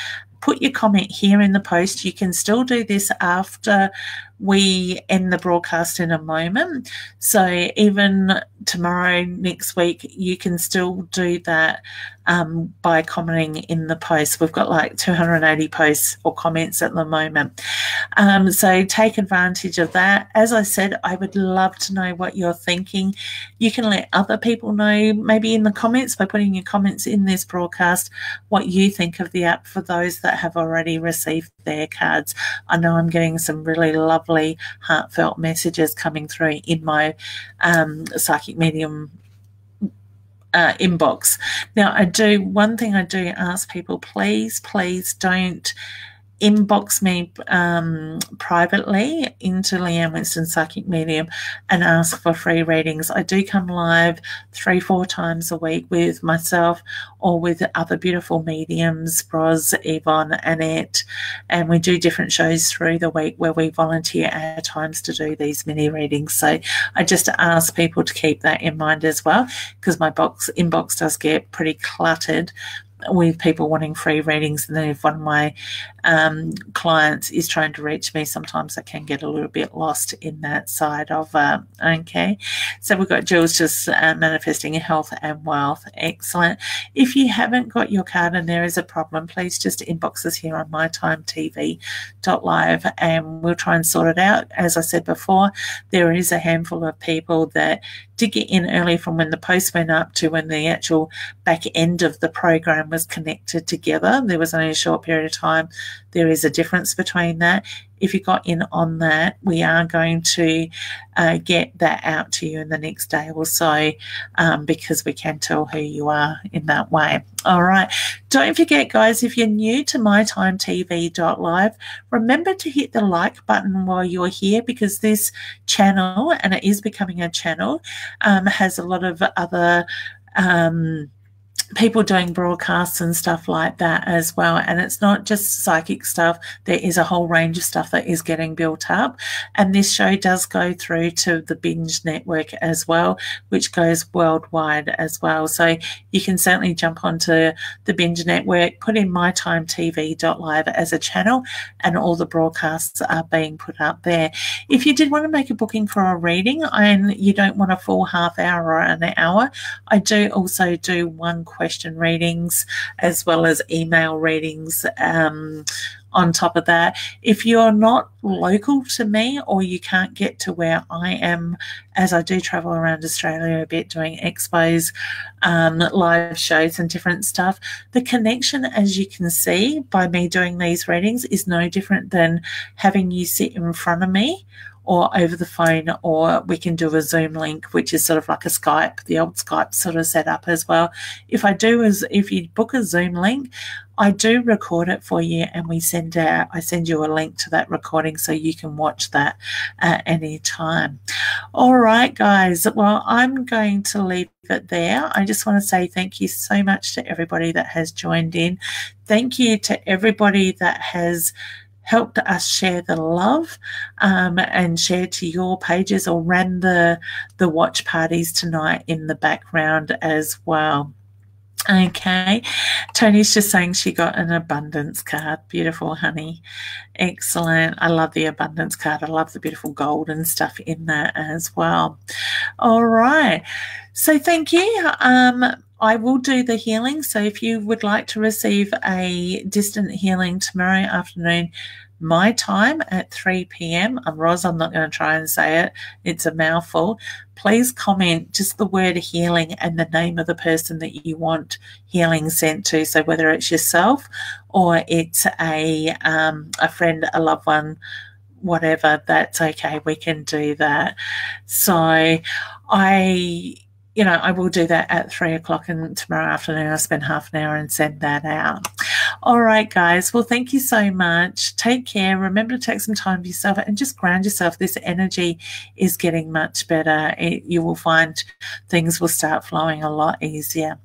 Put your comment here in the post. You can still do this after we end the broadcast in a moment. So even tomorrow, next week, you can still do that by commenting in the post. We've got like 280 posts or comments at the moment. So take advantage of that. As I said, I would love to know what you're thinking. You can let other people know, maybe in the comments, by putting your comments in this broadcast, what you think of the app for those that have already received their cards. I know I'm getting some really lovely, heartfelt messages coming through in my Psychic Medium inbox. Now, one thing I do ask people, please don't inbox me privately into Leanne Winston Psychic Medium and ask for free readings. I do come live 3-4 times a week with myself or with other beautiful mediums, Roz, Yvonne, Annette, and we do different shows through the week where we volunteer our times to do these mini readings. So I just ask people to keep that in mind as well, because my inbox does get pretty cluttered with people wanting free readings, and then if one of my clients is trying to reach me, sometimes I can get a little bit lost in that side of okay. So we've got Jules just manifesting health and wealth. Excellent. If you haven't got your card and there is a problem, please just inbox us here on mytimetv.live and we'll try and sort it out. As I said before, there is a handful of people that did get in early from when the post went up to when the actual back end of the program was connected together. There was only a short period of time. There is a difference between that. If you got in on that, we are going to get that out to you in the next day or so, because we can tell who you are in that way. All right. Don't forget, guys, if you're new to mytimetv.live, remember to hit the like button while you're here, because this channel, and it is becoming a channel, has a lot of other people doing broadcasts and stuff like that as well. And it's not just psychic stuff. There is a whole range of stuff that is getting built up. And this show does go through to the Binge network as well, which goes worldwide as well. So you can certainly jump onto the Binge network, put in mytimetv.live as a channel, and all the broadcasts are being put up there. If you did want to make a booking for a reading and you don't want a full half hour or an hour, I do also do one question readings as well as email readings on top of that. If you're not local to me or you can't get to where I am, as I do travel around Australia a bit doing expos, live shows and different stuff, the connection, as you can see by me doing these readings, is no different than having you sit in front of me or over the phone, or we can do a Zoom link, which is sort of like a Skype, the old Skype sort of setup as well. If you book a Zoom link, I do record it for you, and I send you a link to that recording so you can watch that at any time. All right, guys. Well, I'm going to leave it there. I just want to say thank you so much to everybody that has joined in. Thank you to everybody that has helped us share the love and share to your pages or ran the watch parties tonight in the background as well. Okay, Tony's just saying she got an abundance card. Beautiful, honey. Excellent. I love the abundance card. I love the beautiful gold and stuff in that as well. All right. So thank you. I will do the healing. So if you would like to receive a distant healing tomorrow afternoon, my time at 3 p.m. I'm Roz, I'm not going to try and say it. It's a mouthful. Please comment just the word healing and the name of the person that you want healing sent to. So whether it's yourself or it's a friend, a loved one, whatever, that's okay. We can do that. So I will do that at 3 o'clock, and tomorrow afternoon I'll spend half an hour and send that out. All right, guys. Well, thank you so much. Take care. Remember to take some time for yourself and just ground yourself. This energy is getting much better. You will find things will start flowing a lot easier.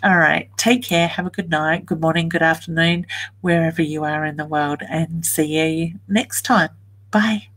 All right. Take care. Have a good night, good morning, good afternoon, wherever you are in the world, and see you next time. Bye.